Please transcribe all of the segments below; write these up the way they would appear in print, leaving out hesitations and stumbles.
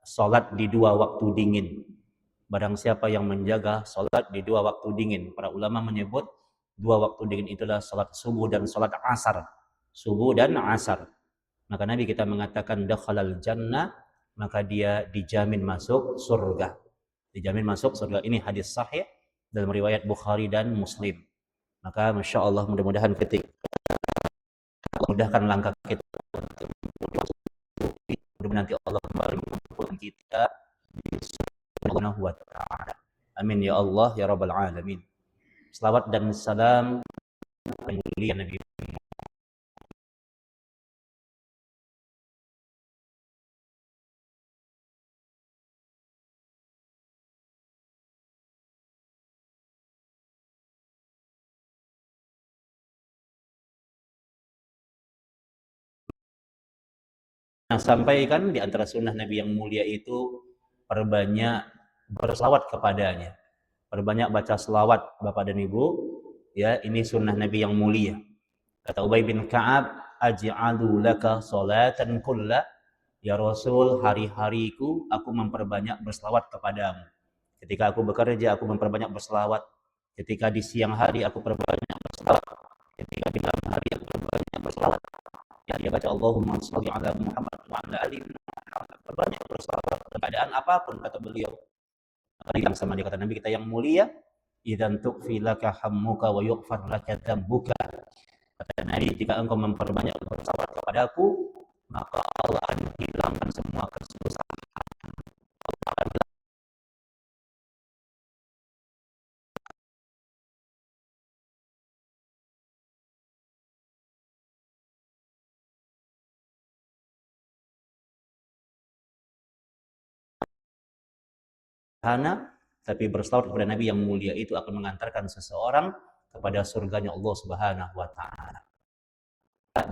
salat di dua waktu dingin. Barang siapa yang menjaga salat di dua waktu dingin. Para ulama menyebut dua waktu dingin itulah salat subuh dan salat asar. Subuh dan asar. Maka Nabi kita mengatakan dakhalal jannah, maka dia dijamin masuk surga. Dijamin masuk surga. Ini hadis sahih dalam riwayat Bukhari dan Muslim. Maka Masya Allah, mudah-mudahan ketika mudahkan langkah kita untuk mudah-mudahan nanti Allah kembali mengumpulkan kita di Subhanahu wa ta'ala. Amin ya Allah ya Rabbal Alamin. Selawat dan salam mulia Nabi. Nah, sampaikan di antara sunnah Nabi yang mulia itu perbanyak berselawat kepadanya. Perbanyak baca selawat Bapak dan Ibu. Ya, ini sunnah Nabi yang mulia. Kata Ubay bin Ka'ab, aj'alu laka salatan kulla. Ya Rasul, hari-hariku aku memperbanyak berselawat kepadamu. Ketika aku bekerja, aku memperbanyak berselawat. Ketika di siang hari, aku perbanyak berselawat. Ketika di malam hari, aku perbanyak berselawat. Ya, dia baca Allahumma sholli ala Muhammad wa ala ali Muhammad. Perbanyak berselawat. Keadaan apapun, kata beliau. Bilang sama dia, kata Nabi kita yang mulia, idzan tukfi laka hammuka wa yughfar laka dzambuka. Kata Nabi, jika engkau memperbanyak berselawat kepadaku, maka Allah akan hilangkan semua kesusahan. Tapi berselawat kepada Nabi yang mulia itu akan mengantarkan seseorang kepada surganya Allah Subhanahu wa taala.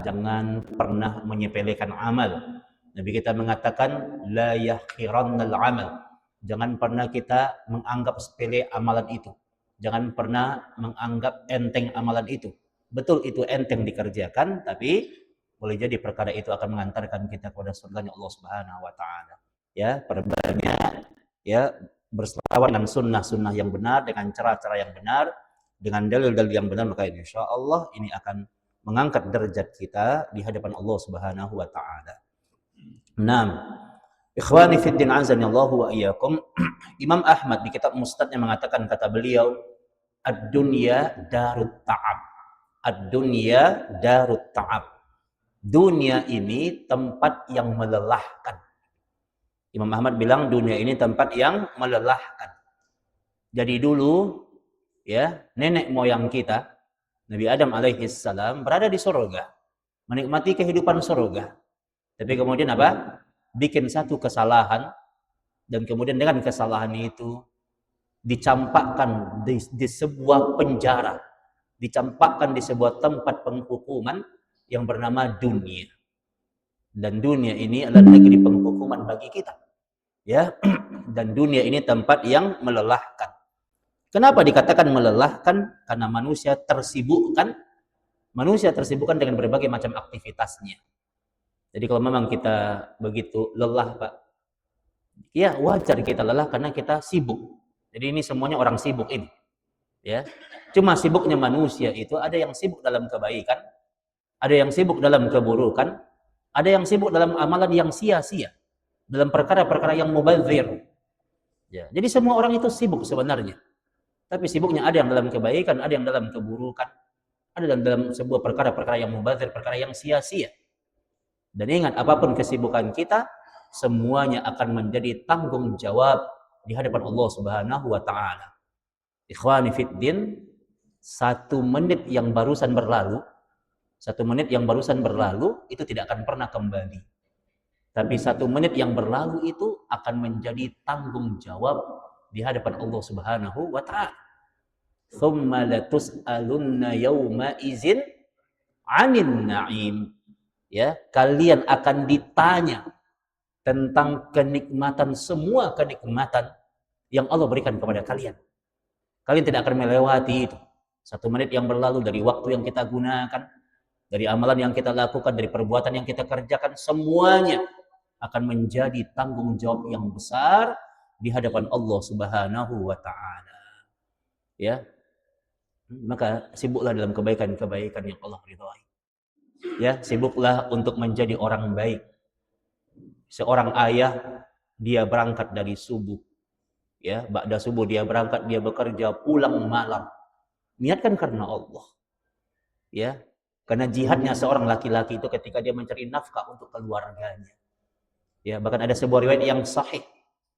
Jangan pernah menyepelekan amal. Nabi kita mengatakan la yahqirannal amal. Jangan pernah kita menganggap sepele amalan itu. Jangan pernah menganggap enteng amalan itu. Betul itu enteng dikerjakan, tapi boleh jadi perkara itu akan mengantarkan kita kepada surganya Allah Subhanahu wa taala. Ya, perbanyak ya berselawat dengan sunnah-sunnah yang benar, dengan cara-cara yang benar, dengan dalil-dalil yang benar, maka insya Allah ini akan mengangkat derajat kita di hadapan Allah Subhanahu wa taala. 6. Ikhwani fid din azani Allah wa iyyakum. Imam Ahmad di kitab Mustadnya mengatakan, kata beliau, ad-dunya darut ta'ab. Ad-dunya darut ta'ab. Dunia ini tempat yang melelahkan. Imam Ahmad bilang dunia ini tempat yang melelahkan. Jadi dulu ya, nenek moyang kita Nabi Adam alaihi salam berada di surga, menikmati kehidupan surga. Tapi kemudian apa? Bikin satu kesalahan, dan kemudian dengan kesalahan itu dicampakkan di sebuah penjara, dicampakkan di sebuah tempat penghukuman yang bernama dunia. Dan dunia ini adalah negeri penghukuman bagi kita. Ya, dan dunia ini tempat yang melelahkan. Kenapa dikatakan melelahkan? Karena manusia tersibukkan dengan berbagai macam aktivitasnya. Jadi kalau memang kita begitu lelah, Pak, ya wajar kita lelah karena kita sibuk. Jadi ini semuanya orang sibuk ini. Ya. Cuma sibuknya manusia itu ada yang sibuk dalam kebaikan, ada yang sibuk dalam keburukan, ada yang sibuk dalam amalan yang sia-sia, dalam perkara-perkara yang mubadzir. Ya. Jadi semua orang itu sibuk sebenarnya. Tapi sibuknya ada yang dalam kebaikan, ada yang dalam keburukan, ada dalam sebuah perkara-perkara yang mubadzir, perkara yang sia-sia. Dan ingat, apapun kesibukan kita, semuanya akan menjadi tanggung jawab di hadapan Allah Subhanahu wa taala. Ikhwani fiddin, 1 menit yang barusan berlalu itu tidak akan pernah kembali. Tapi 1 menit yang berlalu itu akan menjadi tanggung jawab di hadapan Allah Subhanahu wa taala. Tsumma latus'alunna yauma idzin 'anil na'im. Ya, kalian akan ditanya tentang kenikmatan, semua kenikmatan yang Allah berikan kepada kalian. Kalian tidak akan melewati itu. 1 menit yang berlalu dari waktu yang kita gunakan, dari amalan yang kita lakukan, dari perbuatan yang kita kerjakan, semuanya akan menjadi tanggung jawab yang besar di hadapan Allah Subhanahu wa taala. Ya. Maka sibuklah dalam kebaikan-kebaikan yang Allah ridhai. Ya, sibuklah untuk menjadi orang baik. Seorang ayah, dia berangkat dari subuh. Ya, ba'da subuh dia berangkat, dia bekerja, pulang malam. Niatkan karena Allah. Ya, karena jihadnya seorang laki-laki itu ketika dia mencari nafkah untuk keluarganya. Ya, bahkan ada sebuah riwayat yang sahih.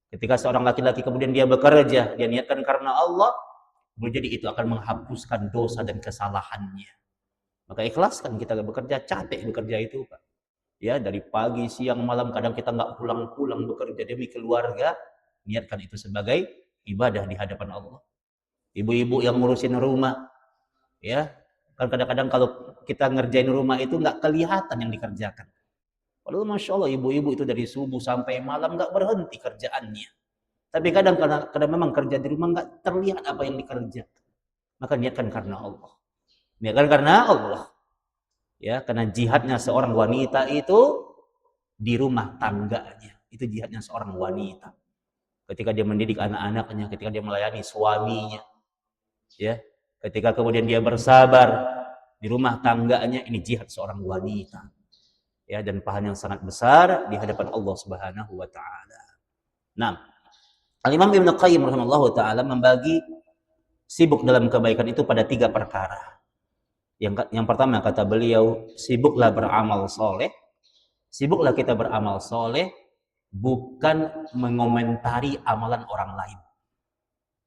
Ketika seorang laki-laki kemudian dia bekerja, dia niatkan karena Allah, jadi itu akan menghapuskan dosa dan kesalahannya. Maka ikhlaskan kita bekerja, capek bekerja itu, Pak. Ya, dari pagi, siang, malam, kadang kita nggak pulang-pulang bekerja demi keluarga, niatkan itu sebagai ibadah di hadapan Allah. Ibu-ibu yang ngurusin rumah, ya, kan kadang-kadang kalau kita ngerjain rumah itu nggak kelihatan yang dikerjakan. Padahal Masya Allah, ibu-ibu itu dari subuh sampai malam nggak berhenti kerjaannya. Tapi kadang memang kerja di rumah nggak terlihat apa yang dikerjakan. Maka niatkan karena Allah. Niatkan karena Allah. Ya, karena jihadnya seorang wanita itu di rumah tangganya. Itu jihadnya seorang wanita. Ketika dia mendidik anak-anaknya, ketika dia melayani suaminya. Ya, ketika kemudian dia bersabar di rumah tangganya, ini jihad seorang wanita. Ya, dan pahala yang sangat besar di hadapan Allah Subhanahu wa taala. Nah, Al-Imam Ibnu Qayyim rahimahullahu taala membagi sibuk dalam kebaikan itu pada 3 perkara. Yang pertama kata beliau, sibuklah beramal soleh. Sibuklah kita beramal soleh, bukan mengomentari amalan orang lain.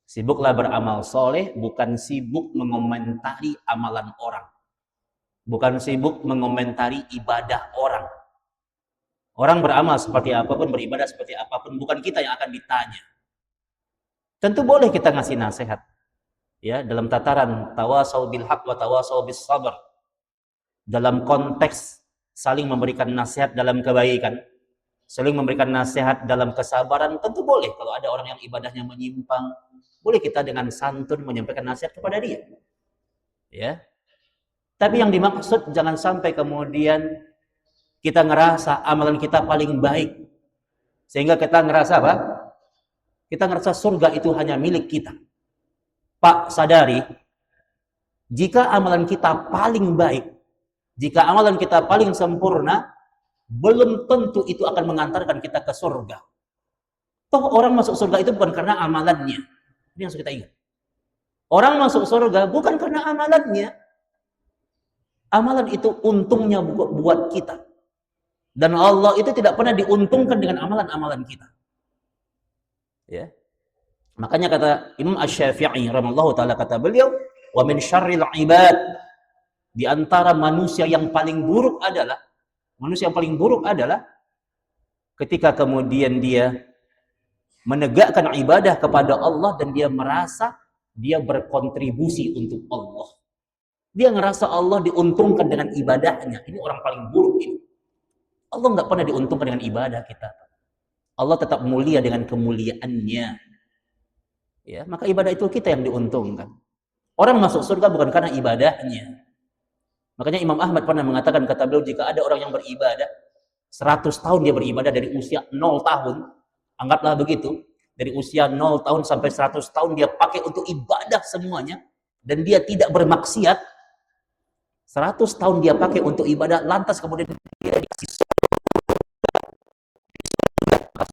Sibuklah beramal soleh, bukan sibuk mengomentari amalan orang. Bukan sibuk mengomentari ibadah orang. Orang beramal seperti apapun, beribadah seperti apapun, bukan kita yang akan ditanya. Tentu boleh kita ngasih nasihat. Ya, dalam tataran tawasau bil haq wa tawasau bis sabr. Dalam konteks saling memberikan nasihat dalam kebaikan, saling memberikan nasihat dalam kesabaran, tentu boleh. Kalau ada orang yang ibadahnya menyimpang, boleh kita dengan santun menyampaikan nasihat kepada dia. Ya. Tapi yang dimaksud jangan sampai kemudian kita ngerasa amalan kita paling baik. Sehingga kita ngerasa apa? Kita ngerasa surga itu hanya milik kita. Pak, sadari, jika amalan kita paling baik, jika amalan kita paling sempurna, belum tentu itu akan mengantarkan kita ke surga. Toh orang masuk surga itu bukan karena amalannya. Ini yang harus kita ingat. Orang masuk surga bukan karena amalannya. Amalan itu untungnya buat kita. Dan Allah itu tidak pernah diuntungkan dengan amalan-amalan kita. Ya. Makanya kata Imam Asy-Syafi'i rahimahullahu taala, kata beliau, wa min syarril ibad, di antara manusia yang paling buruk adalah ketika kemudian dia menegakkan ibadah kepada Allah dan dia merasa dia berkontribusi untuk Allah. Dia ngerasa Allah diuntungkan dengan ibadahnya. Ini orang paling buruk ini. Allah nggak pernah diuntungkan dengan ibadah kita. Allah tetap mulia dengan kemuliaannya. Ya, maka ibadah itu kita yang diuntungkan. Orang masuk surga bukan karena ibadahnya. Makanya Imam Ahmad pernah mengatakan, kata beliau, jika ada orang yang beribadah 100 tahun dia beribadah dari usia 0 tahun, anggaplah begitu, dari usia 0 tahun sampai 100 tahun dia pakai untuk ibadah semuanya, dan dia tidak bermaksiat, 100 tahun dia pakai untuk ibadah, lantas kemudian dia dikasih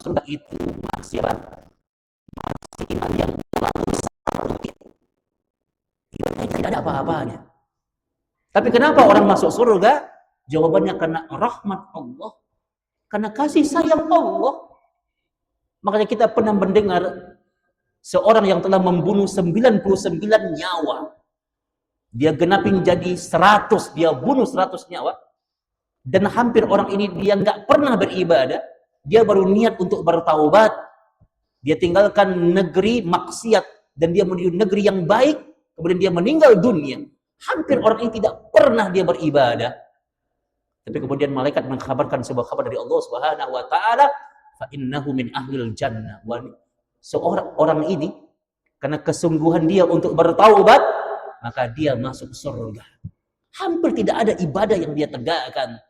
surga itu maksiat, masih iman yang terlalu besar, tidak ada apa-apanya. Tapi kenapa orang masuk surga? Jawabannya karena rahmat Allah, karena kasih sayang Allah. Makanya kita pernah mendengar seorang yang telah membunuh 99 nyawa. Dia genapin jadi 100, dia bunuh 100 nyawa. Dan hampir orang ini dia nggak pernah beribadah, dia baru niat untuk bertaubat. Dia tinggalkan negeri maksiat dan dia menuju negeri yang baik, kemudian dia meninggal dunia. Hampir orang ini tidak pernah dia beribadah. Tapi kemudian malaikat mengkabarkan sebuah kabar dari Allah Subhanahu wa taala, fa innahu min ahlil jannah. Seorang orang ini karena kesungguhan dia untuk bertaubat, maka dia masuk surga. Hampir tidak ada ibadah yang dia tegakkan.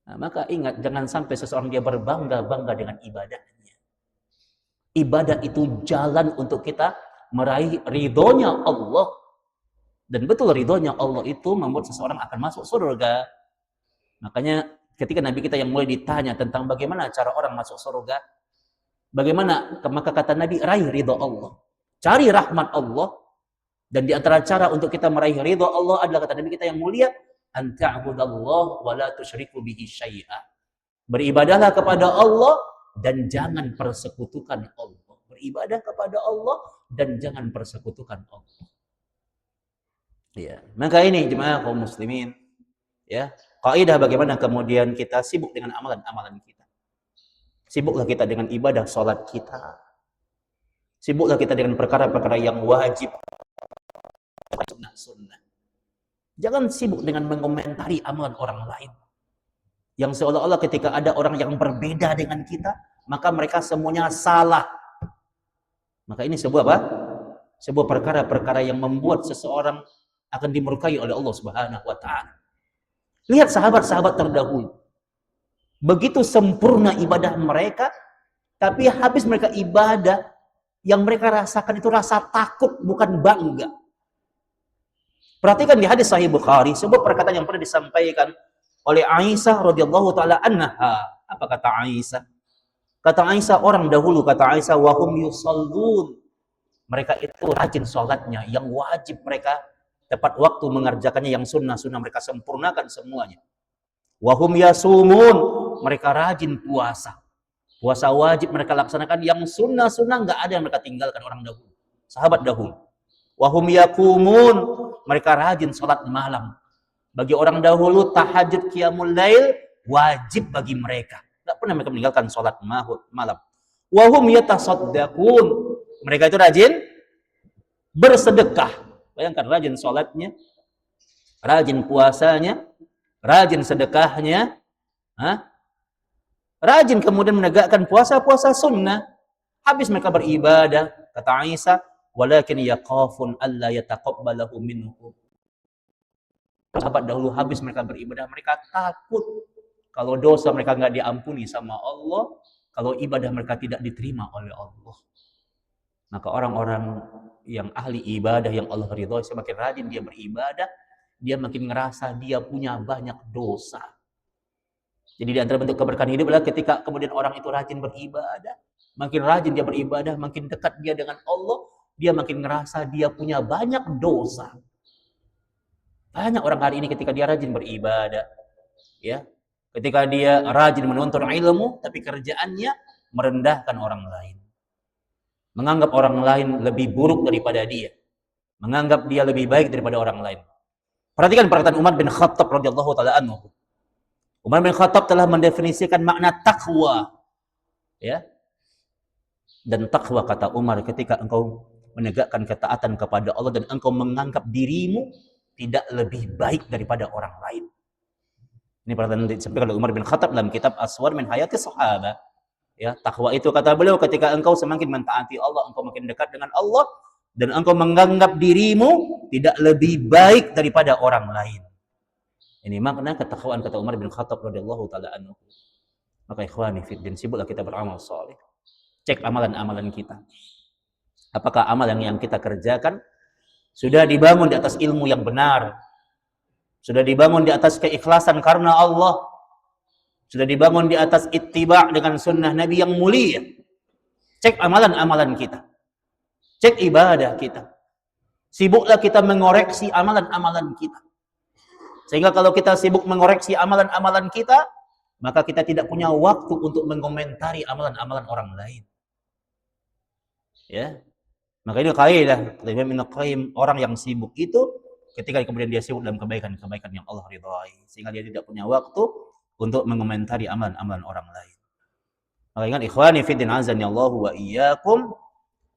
Nah, maka ingat, jangan sampai seseorang dia berbangga-bangga dengan ibadahnya. Ibadah itu jalan untuk kita meraih ridhonya Allah. Dan betul ridhonya Allah itu membuat seseorang akan masuk surga. Makanya ketika Nabi kita yang mulai ditanya tentang bagaimana cara orang masuk surga, bagaimana, maka kata Nabi, raih ridho Allah. Cari rahmat Allah. Dan di antara cara untuk kita meraih ridho Allah adalah, kata Nabi kita yang mulia, an ta'budallah wa la tusyriku bihi syai'a. Beribadahlah kepada Allah dan jangan persekutukan Allah. Beribadah kepada Allah dan jangan persekutukan Allah. Ya, maka ini jemaah kaum muslimin, ya, kaidah bagaimana kemudian kita sibuk dengan amalan-amalan kita. Sibuklah kita dengan ibadah salat kita. Sibuklah kita dengan perkara-perkara yang wajib, sunnah-sunnah. Jangan sibuk dengan mengomentari amalan orang lain. Yang seolah-olah ketika ada orang yang berbeda dengan kita, maka mereka semuanya salah. Maka ini sebuah apa? Sebuah perkara-perkara yang membuat seseorang akan dimurkai oleh Allah Subhanahu wa taala. Lihat sahabat-sahabat terdahulu. Begitu sempurna ibadah mereka, tapi habis mereka ibadah, yang mereka rasakan itu rasa takut, bukan bangga. Perhatikan di hadis Sahih Bukhari, sebuah perkataan yang pernah disampaikan oleh Aisyah radhiyallahu taala anha. Apa kata Aisyah? Kata Aisyah, orang dahulu, kata Aisyah, wahum yusallun. Mereka itu rajin sholatnya, yang wajib mereka tepat waktu mengerjakannya, yang sunnah-sunnah mereka sempurnakan semuanya. Wahum yasumun, mereka rajin puasa. Puasa wajib mereka laksanakan, yang sunnah-sunnah nggak ada yang mereka tinggalkan, orang dahulu, sahabat dahulu. Wahum yakumun, mereka rajin sholat malam. Bagi orang dahulu, tahajud qiyamul lail wajib bagi mereka. Tidak pernah mereka meninggalkan sholat malam. Wahum yatasaddaqun, mereka itu rajin bersedekah. Bayangkan, rajin sholatnya, rajin puasanya, rajin sedekahnya, rajin kemudian menegakkan puasa-puasa sunnah. Habis mereka beribadah, kata Aisyah, walakin yaqafun alla yataqabbalahu minhum. Sahabat dahulu habis mereka beribadah, mereka takut kalau dosa mereka nggak diampuni sama Allah, kalau ibadah mereka tidak diterima oleh Allah. Maka orang-orang yang ahli ibadah, yang Allah ridhoi, semakin rajin dia beribadah, dia makin ngerasa dia punya banyak dosa. Jadi di antara bentuk keberkahan hidup adalah ketika kemudian orang itu rajin beribadah, makin rajin dia beribadah, makin dekat dia dengan Allah, dia makin ngerasa dia punya banyak dosa. Banyak orang hari ini ketika dia rajin beribadah, ya, ketika dia rajin menuntut ilmu, tapi kerjaannya merendahkan orang lain, menganggap orang lain lebih buruk daripada dia, menganggap dia lebih baik daripada orang lain. Perhatikan perkataan Umar bin Khattab radhiyallahu taala anhu. Umar bin Khattab telah mendefinisikan makna takwa, ya. Dan takwa, kata Umar, ketika engkau menegakkan ketaatan kepada Allah dan engkau menganggap dirimu tidak lebih baik daripada orang lain. Ini perkataan disampaikan oleh Umar bin Khattab dalam kitab Aswar min Hayati Sahabat. Ya, takwa itu, kata beliau, ketika engkau semakin mentaati Allah, engkau makin dekat dengan Allah, dan engkau menganggap dirimu tidak lebih baik daripada orang lain. Ini makna ketakwaan, kata Umar bin Khattab radhiyallahu taala anhu. Maka ikhwani fiddin, sibuklah kita beramal saleh. Cek amalan-amalan kita. Apakah amalan yang kita kerjakan sudah dibangun di atas ilmu yang benar? Sudah dibangun di atas keikhlasan karena Allah? Sudah dibangun di atas ittiba' dengan sunnah Nabi yang mulia? Cek amalan-amalan kita. Cek ibadah kita. Sibuklah kita mengoreksi amalan-amalan kita. Sehingga kalau kita sibuk mengoreksi amalan-amalan kita, maka kita tidak punya waktu untuk mengomentari amalan-amalan orang lain. Ya. Maka ini kaidah Imam Ibnu Qayyim, orang yang sibuk itu ketika kemudian dia sibuk dalam kebaikan-kebaikan yang Allah ridhai, sehingga dia tidak punya waktu untuk mengomentari amalan-amalan orang lain. Maka ingat ikhwani fiddin azani Allahu wa iyyakum,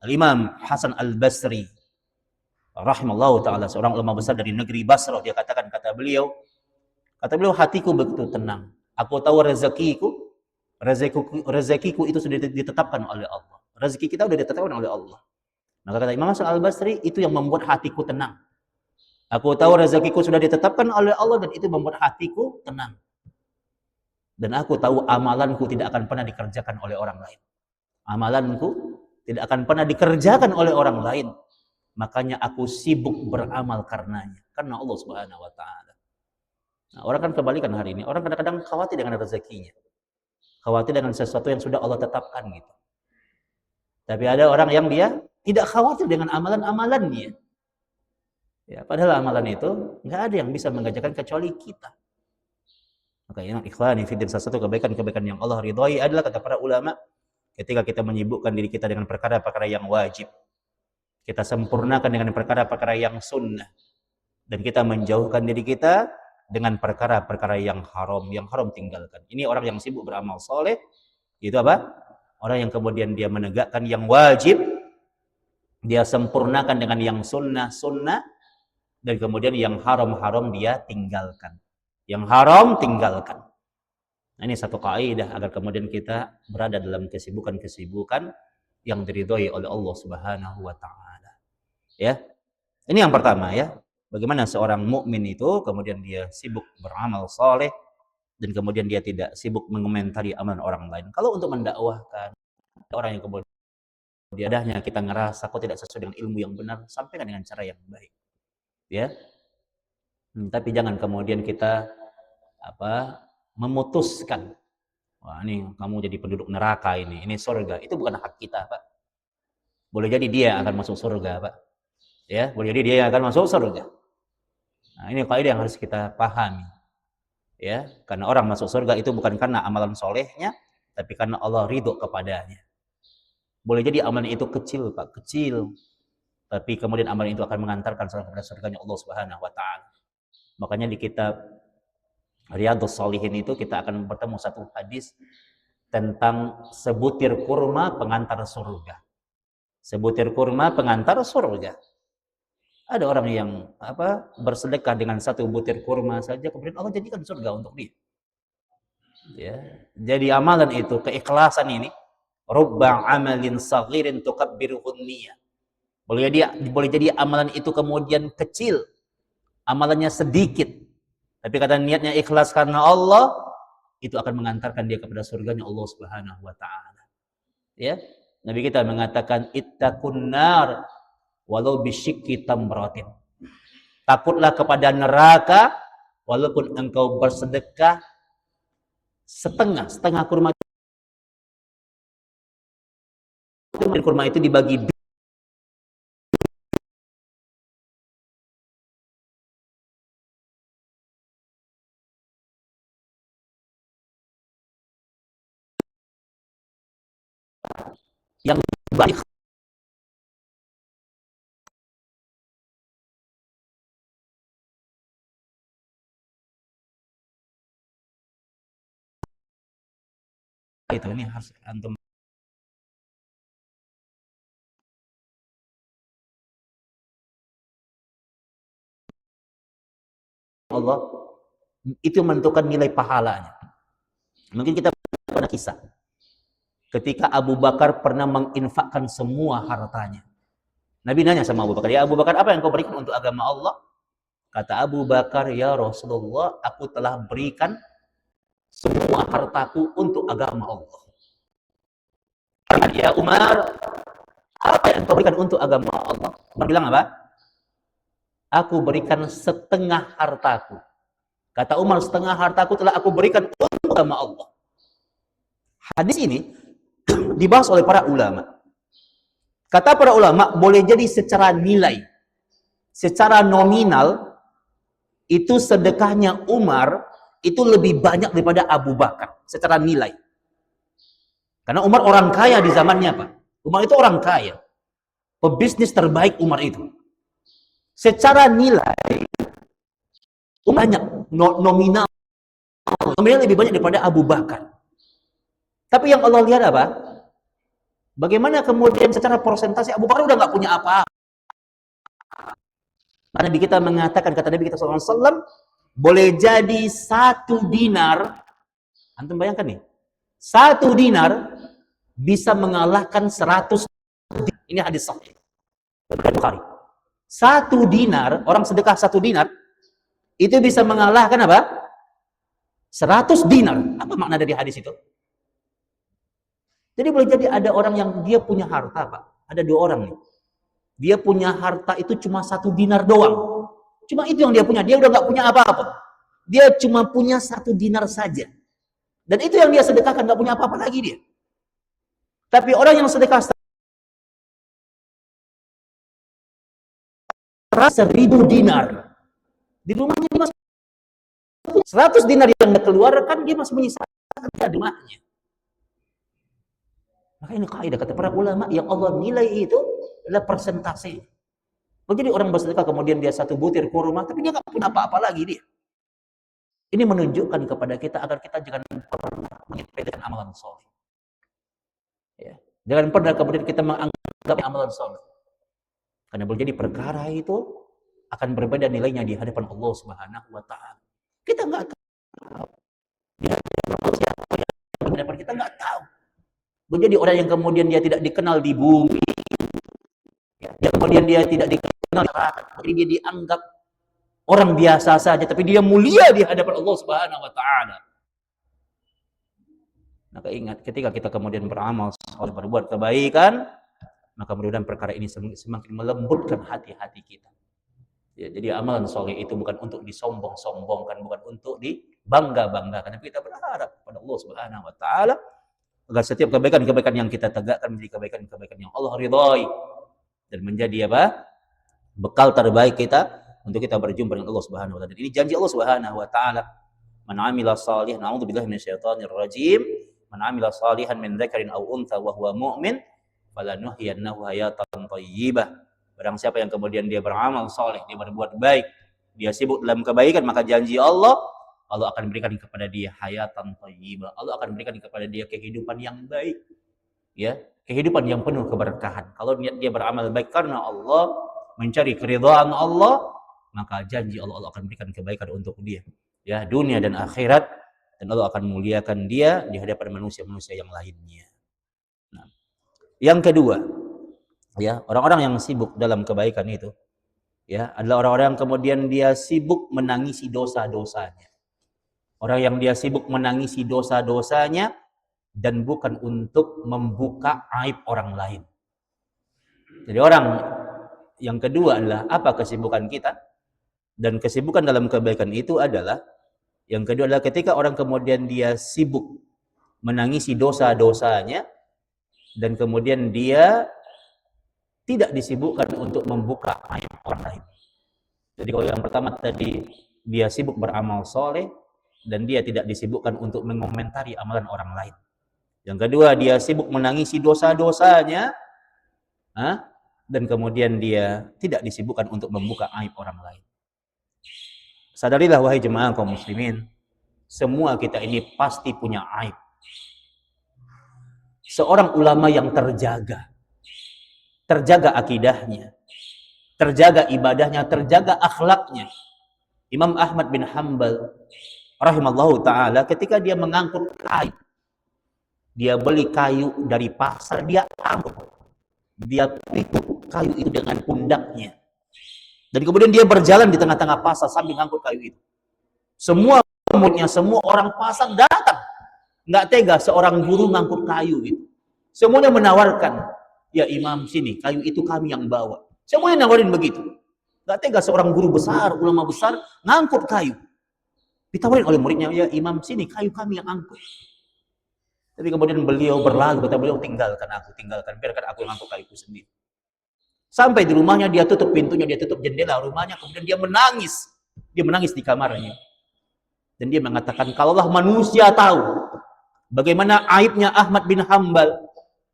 Al-Imam Hasan Al-Basri rahimallahu taala, seorang ulama besar dari negeri Basrah, dia katakan, kata beliau, hatiku begitu tenang. Aku tahu rezekiku itu sudah ditetapkan oleh Allah. Rezeki kita sudah ditetapkan oleh Allah. Maka kata Imam Hasan Al-Basri, itu yang membuat hatiku tenang. Aku tahu rezekiku sudah ditetapkan oleh Allah dan itu membuat hatiku tenang. Dan aku tahu amalanku tidak akan pernah dikerjakan oleh orang lain. Amalanku tidak akan pernah dikerjakan oleh orang lain. Makanya aku sibuk beramal karenanya. Karena Allah Subhanahu wa Ta'ala. Nah, orang kan kebalikan hari ini. Orang kadang-kadang khawatir dengan rezekinya. Khawatir dengan sesuatu yang sudah Allah tetapkan gitu. Tapi ada orang yang dia tidak khawatir dengan amalan-amalannya. Ya, padahal amalan itu nggak ada yang bisa mengerjakan kecuali kita. Maka yang ikhwani fiddin, salah satu kebaikan-kebaikan yang Allah ridhoi adalah kata para ulama, ketika kita menyibukkan diri kita dengan perkara-perkara yang wajib, kita sempurnakan dengan perkara-perkara yang sunnah, dan kita menjauhkan diri kita dengan perkara-perkara yang haram tinggalkan. Ini orang yang sibuk beramal soleh, itu apa? Orang yang kemudian dia menegakkan yang wajib, dia sempurnakan dengan yang sunnah, dan kemudian yang haram dia tinggalkan. Yang haram tinggalkan. Nah, ini satu kaidah agar kemudian kita berada dalam kesibukan-kesibukan yang diridhoi oleh Allah Subhanahu wa Ta'ala. Ya. Ini yang pertama ya. Bagaimana seorang mukmin itu kemudian dia sibuk beramal soleh dan kemudian dia tidak sibuk mengomentari amalan orang lain. Kalau untuk mendakwahkan orang yang kemudian adanya kita ngerasa kok tidak sesuai dengan ilmu yang benar, sampaikan dengan cara yang baik. Ya. Tapi jangan kemudian kita memutuskan, wah ini kamu jadi penduduk neraka, ini surga. Itu bukan hak kita, Pak. Boleh jadi dia akan masuk surga, Pak. Ya, boleh jadi dia akan masuk surga. Nah, ini kaidah yang harus kita pahami. Ya, karena orang masuk surga itu bukan karena amalan solehnya, tapi karena Allah ridho kepadanya. Boleh jadi amalan itu kecil, Pak, kecil. Tapi kemudian amalan itu akan mengantarkan seorang kepada surganya Allah Subhanahu wa Ta'ala. Makanya di kitab Riyadhus Shalihin itu kita akan bertemu satu hadis tentang sebutir kurma pengantar surga. Sebutir kurma pengantar surga. Ada orang yang bersedekah dengan satu butir kurma saja, kemudian Allah jadikan surga untuk dia. Ya. Jadi amalan itu, keikhlasan ini, rubba amalin saghirin tukabbiruhun niyah. Boleh jadi amalan itu kemudian kecil, amalannya sedikit, tapi kata niatnya ikhlas karena Allah, itu akan mengantarkan dia kepada surganya Allah Subhanahu wa Ta'ala. Ya, Nabi kita mengatakan ittaqun nar walau bisyikki tamratin. Takutlah kepada neraka walaupun engkau bersedekah setengah kurma. Kurma itu dibagi yang baik. Itu ini harus antum Allah itu menentukan nilai pahalanya. Mungkin kita pernah kisah ketika Abu Bakar pernah menginfakkan semua hartanya. Nabi nanya sama Abu Bakar, ya Abu Bakar, apa yang kau berikan untuk agama Allah? Kata Abu Bakar, ya Rasulullah, aku telah berikan semua hartaku untuk agama Allah. Ya Umar, apa yang kau berikan untuk agama Allah? Umar bilang apa? Aku berikan setengah hartaku. Kata Umar, setengah hartaku telah aku berikan untuk agama Allah. Hadis ini dibahas oleh para ulama. Kata para ulama, boleh jadi secara nilai, secara nominal, itu sedekahnya Umar itu lebih banyak daripada Abu Bakar secara nilai. Karena Umar orang kaya di zamannya, Pak. Umar itu orang kaya. Pebisnis terbaik Umar itu. Secara nilai, Umar banyak nominal lebih banyak daripada Abu Bakar. Tapi yang Allah lihat apa? Bagaimana kemudian secara persentase Abu Bakar udah nggak punya apa-apa. Nabi kita mengatakan, kata Nabi kita SAW, boleh jadi 1 dinar, antum bayangkan nih, 1 dinar bisa mengalahkan 100 dinar. Ini hadis sahih Bukhari. 1 dinar, orang sedekah 1 dinar, itu bisa mengalahkan apa? 100 dinar. Apa makna dari hadis itu? Jadi boleh jadi ada orang yang dia punya harta, Pak. Ada 2 orang nih. Dia punya harta itu cuma 1 dinar doang. Cuma itu yang dia punya. Dia udah nggak punya apa-apa. Dia cuma punya 1 dinar saja. Dan itu yang dia sedekahkan, nggak punya apa-apa lagi dia. Tapi orang yang sedekah 1.000 dinar. Di rumahnya dia masih 100 dinar yang dia keluarkan, dia masih menyisakan di rumahnya. Maka ini kaidah kata para ulama, yang Allah nilai itu adalah persentase. Jadi orang bersedekah kemudian dia 1 butir kurma, tapi dia nggak punya apa-apa lagi dia. Ini menunjukkan kepada kita agar kita jangan pernah menyepelekan amalan soleh. Ya. Jangan pernah kemudian kita menganggap amalan soleh. Karena boleh jadi perkara itu akan berbeda nilainya di hadapan Allah Subhanahu wa Ta'ala. Kita nggak tahu. Di hadapan kita nggak tahu. Menjadi orang yang kemudian dia tidak dikenal di bumi, ya, kemudian dia tidak dikenal, jadi dia dianggap orang biasa saja, tapi dia mulia di hadapan Allah Subhanahu wa Ta'ala. Maka ingat, ketika kita kemudian beramal soleh, berbuat kebaikan, maka mudah-mudahan perkara ini semakin melembutkan hati-hati kita. Ya, jadi amalan soleh itu bukan untuk disombong-sombongkan, bukan untuk dibangga-banggakan, tapi kita berharap kepada Allah Subhanahu wa Ta'ala agar setiap kebaikan-kebaikan yang kita tegakkan menjadi kebaikan-kebaikan yang Allah ridhai dan menjadi apa? Bekal terbaik kita untuk kita berjumpa dengan Allah Subhanahu wa Ta'ala. Ini janji Allah Subhanahu wa Ta'ala. Man 'amila shalihan, na'udzubillahi minasyaitonir rajim. Man 'amila shalihan min dzakarin aw untha wa huwa mu'min, falanuhyiyannahu hayatan thayyibah. Barang siapa yang kemudian dia beramal saleh, dia berbuat baik, dia sibuk dalam kebaikan, maka janji Allah akan berikan kepada dia hayatan thayyibah. Allah akan berikan kepada dia kehidupan yang baik. Ya, kehidupan yang penuh keberkahan. Kalau dia beramal baik karena Allah, mencari keridhaan Allah, maka janji Allah akan berikan kebaikan untuk dia. Ya, dunia dan akhirat, dan Allah akan muliakan dia di hadapan manusia-manusia yang lainnya. Nah, yang kedua, ya, orang-orang yang sibuk dalam kebaikan itu, ya, adalah orang-orang yang kemudian dia sibuk menangisi dosa-dosanya. Orang yang dia sibuk menangisi dosa-dosanya dan bukan untuk membuka aib orang lain. Jadi orang yang kedua adalah apa kesibukan kita? Dan kesibukan dalam kebaikan itu adalah, yang kedua adalah ketika orang kemudian dia sibuk menangisi dosa-dosanya dan kemudian dia tidak disibukkan untuk membuka aib orang lain. Jadi kalau yang pertama tadi dia sibuk beramal soleh dan dia tidak disibukkan untuk mengomentari amalan orang lain. Yang kedua, dia sibuk menangisi dosa-dosanya, dan kemudian dia tidak disibukkan untuk membuka aib orang lain. Sadarilah wahai jemaah kaum muslimin, semua kita ini pasti punya aib. Seorang ulama yang terjaga akidahnya, terjaga ibadahnya, terjaga akhlaknya. Imam Ahmad bin Hanbal rahimallahu ta'ala, ketika dia mengangkut kayu, dia beli kayu dari pasar, dia angkut, dia pikul kayu itu dengan pundaknya, dan kemudian dia berjalan di tengah-tengah pasar sambil mengangkut kayu itu. Semua muridnya, semua orang pasar datang, nggak tega seorang guru mengangkut kayu itu. Semuanya menawarkan, ya Imam, sini kayu itu kami yang bawa. Semuanya nawarin begitu. Nggak tega seorang guru besar, ulama besar ngangkut kayu. Ditawarin oleh muridnya, ya Imam, sini kayu kami yang angkut. Tapi kemudian beliau berlalu, kata beliau, tinggalkan, biarkan aku yang angkut kayuku sendiri. Sampai di rumahnya, dia tutup pintunya, dia tutup jendela rumahnya, kemudian dia menangis di kamarnya. Dan dia mengatakan, kalaulah manusia tahu bagaimana aibnya Ahmad bin Hanbal,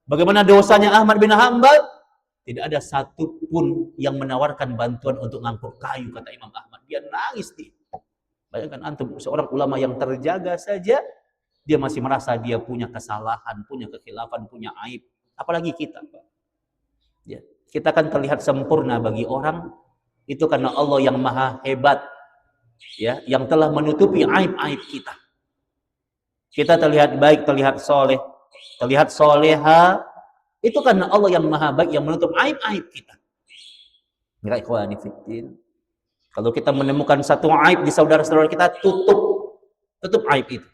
bagaimana dosanya Ahmad bin Hanbal, tidak ada satupun yang menawarkan bantuan untuk ngangkut kayu, kata Imam Ahmad. Dia nangis dia. Bayangkan antum, seorang ulama yang terjaga saja, dia masih merasa dia punya kesalahan, punya kekhilafan, punya aib. Apalagi kita, Pak. Ya, kita kan terlihat sempurna bagi orang, itu karena Allah yang maha hebat, ya, yang telah menutupi aib-aib kita. Kita terlihat baik, terlihat soleh, terlihat soleha, itu karena Allah yang maha baik, yang menutup aib-aib kita. Mira ikhwani fiddin, kalau kita menemukan satu aib di saudara-saudara kita, tutup. Tutup aib itu.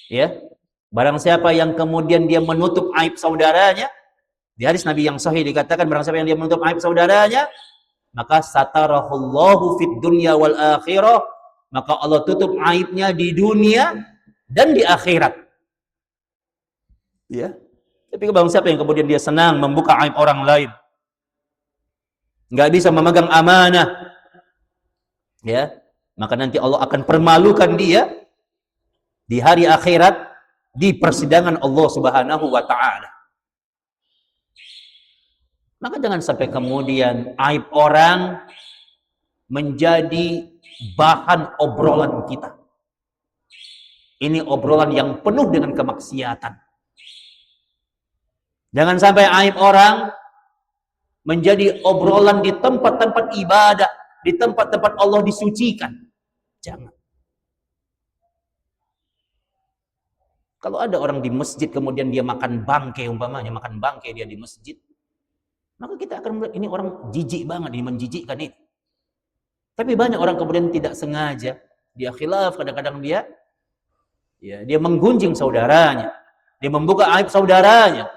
Ya. Barang siapa yang kemudian dia menutup aib saudaranya, di hadis Nabi yang sahih dikatakan barang siapa yang dia menutup aib saudaranya, maka satarahullahu fid dunya wal akhirah, maka Allah tutup aibnya di dunia dan di akhirat. Ya. Tapi barang siapa yang kemudian dia senang membuka aib orang lain, nggak bisa memegang amanah, ya, maka nanti Allah akan permalukan dia di hari akhirat di persidangan Allah Subhanahu wa taala. Maka jangan sampai kemudian aib orang menjadi bahan obrolan kita. Ini obrolan yang penuh dengan kemaksiatan. Jangan sampai aib orang menjadi obrolan di tempat-tempat ibadah, di tempat-tempat Allah disucikan. Jangan. Kalau ada orang di masjid kemudian dia makan bangkai, umpamanya makan bangkai dia di masjid, maka kita akan melihat ini orang jijik banget, ini menjijikkan itu. Tapi banyak orang kemudian tidak sengaja, dia khilaf, kadang-kadang dia menggunjing saudaranya, dia membuka aib saudaranya,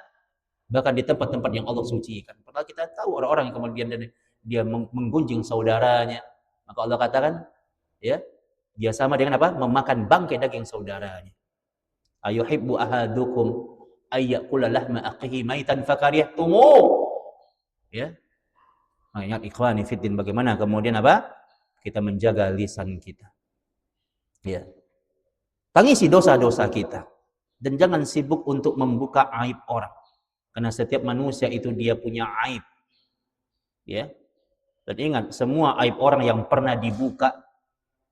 bahkan di tempat-tempat yang Allah sucikan. Padahal kita tahu orang-orang yang kemudian dia menggunjing saudaranya, maka Allah katakan, ya, dia sama dengan apa? Memakan bangkai daging saudaranya. Ayuhibbu ahadukum ayyakula lahma akhihi maitan fakarihtumuh. Ya. Nah, ingat ikhwani fiddin, bagaimana kemudian apa? Kita menjaga lisan kita. Ya. Tangisi dosa-dosa kita dan jangan sibuk untuk membuka aib orang. Karena setiap manusia itu dia punya aib. Ya. Dan ingat, semua aib orang yang pernah dibuka,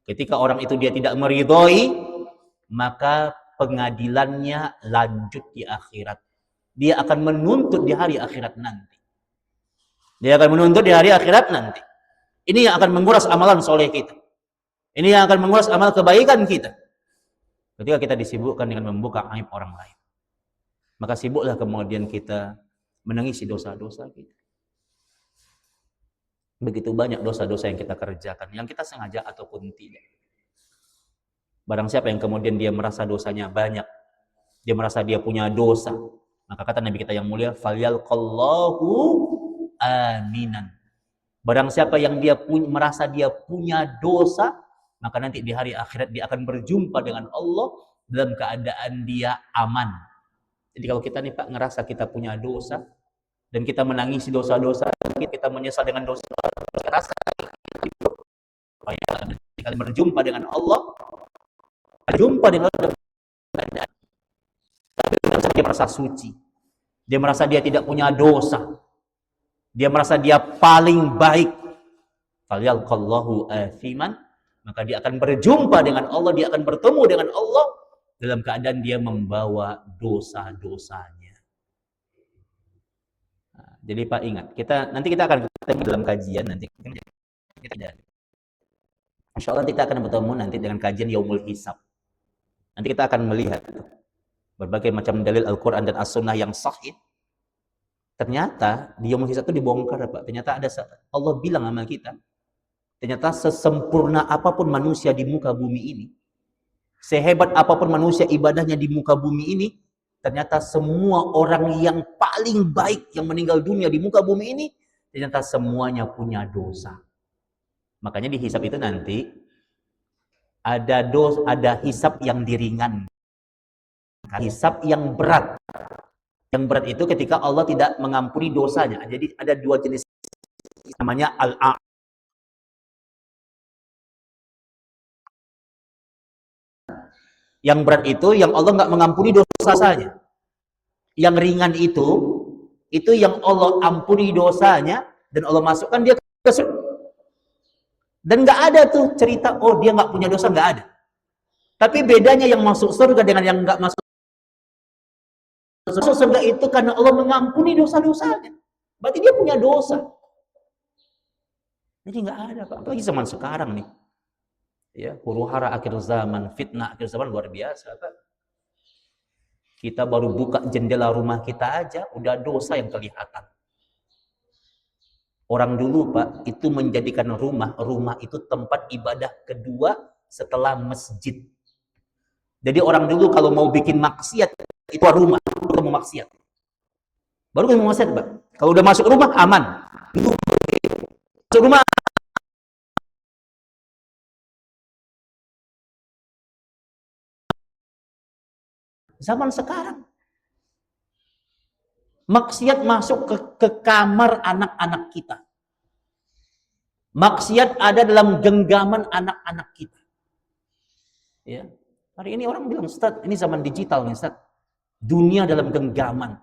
ketika orang itu dia tidak meridhoi, maka pengadilannya lanjut di akhirat. Dia akan menuntut di hari akhirat nanti. Dia akan menuntut di hari akhirat nanti. Ini yang akan menguras amalan soleh kita. Ini yang akan menguras amal kebaikan kita. Ketika kita disibukkan dengan membuka aib orang lain, maka sibuklah kemudian kita menangisi dosa-dosa kita. Begitu banyak dosa-dosa yang kita kerjakan, yang kita sengaja ataupun tidak. Barang siapa yang kemudian dia merasa dosanya banyak, dia merasa dia punya dosa, maka kata Nabi kita yang mulia, falyalqallahu aminan. Barang siapa yang dia merasa dia punya dosa, maka nanti di hari akhirat dia akan berjumpa dengan Allah dalam keadaan dia aman. Jadi kalau kita nih Pak ngerasa kita punya dosa dan kita menangisi dosa-dosa, kita menyesal dengan dosa, kita rasa supaya kita berjumpa dengan Allah, berjumpa dengan Allah, tapi dia merasa suci, dia merasa dia tidak punya dosa, dia merasa dia paling baik, falyalqallahu athiman, maka dia akan berjumpa dengan Allah, dia akan bertemu dengan Allah dalam keadaan dia membawa dosa-dosanya. Nah, jadi Pak ingat, nanti kita akan ketemu dalam kajian nanti. Insya Allah kita akan bertemu nanti dengan kajian Yaumul Hisab. Nanti kita akan melihat berbagai macam dalil Al-Quran dan As-Sunnah yang sahih. Ternyata di Yaumul Hisab itu dibongkar Pak. Ternyata Allah bilang sama kita, ternyata sesempurna apapun manusia di muka bumi ini, sehebat apapun manusia ibadahnya di muka bumi ini, ternyata semua orang yang paling baik yang meninggal dunia di muka bumi ini, ternyata semuanya punya dosa. Makanya di hisab itu nanti ada hisab yang diringankan, hisab yang berat. Yang berat itu ketika Allah tidak mengampuni dosanya. Jadi ada dua jenis, namanya al-a. Yang berat itu yang Allah nggak mengampuni dosanya. Yang ringan itu yang Allah ampuni dosanya dan Allah masukkan dia ke surga. Dan nggak ada tuh cerita, oh dia nggak punya dosa, nggak ada. Tapi bedanya yang masuk surga dengan yang nggak masuk surga itu karena Allah mengampuni dosa-dosanya. Berarti dia punya dosa. Jadi nggak ada Pak. Apalagi zaman sekarang nih. Ya, huru-hara akhir zaman, fitnah akhir zaman luar biasa Pak. Kita baru buka jendela rumah kita aja udah dosa yang kelihatan. Orang dulu Pak, itu menjadikan rumah itu tempat ibadah kedua setelah masjid. Jadi orang dulu kalau mau bikin maksiat itu rumah, baru mau maksiat. Baru mau maksiat, Pak. Kalau udah masuk rumah aman. Masuk rumah zaman sekarang maksiat masuk ke kamar anak-anak kita. Maksiat ada dalam genggaman anak-anak kita. Ya. Hari ini orang bilang, Ustaz, ini zaman digital nih, Ustaz. Dunia dalam genggaman.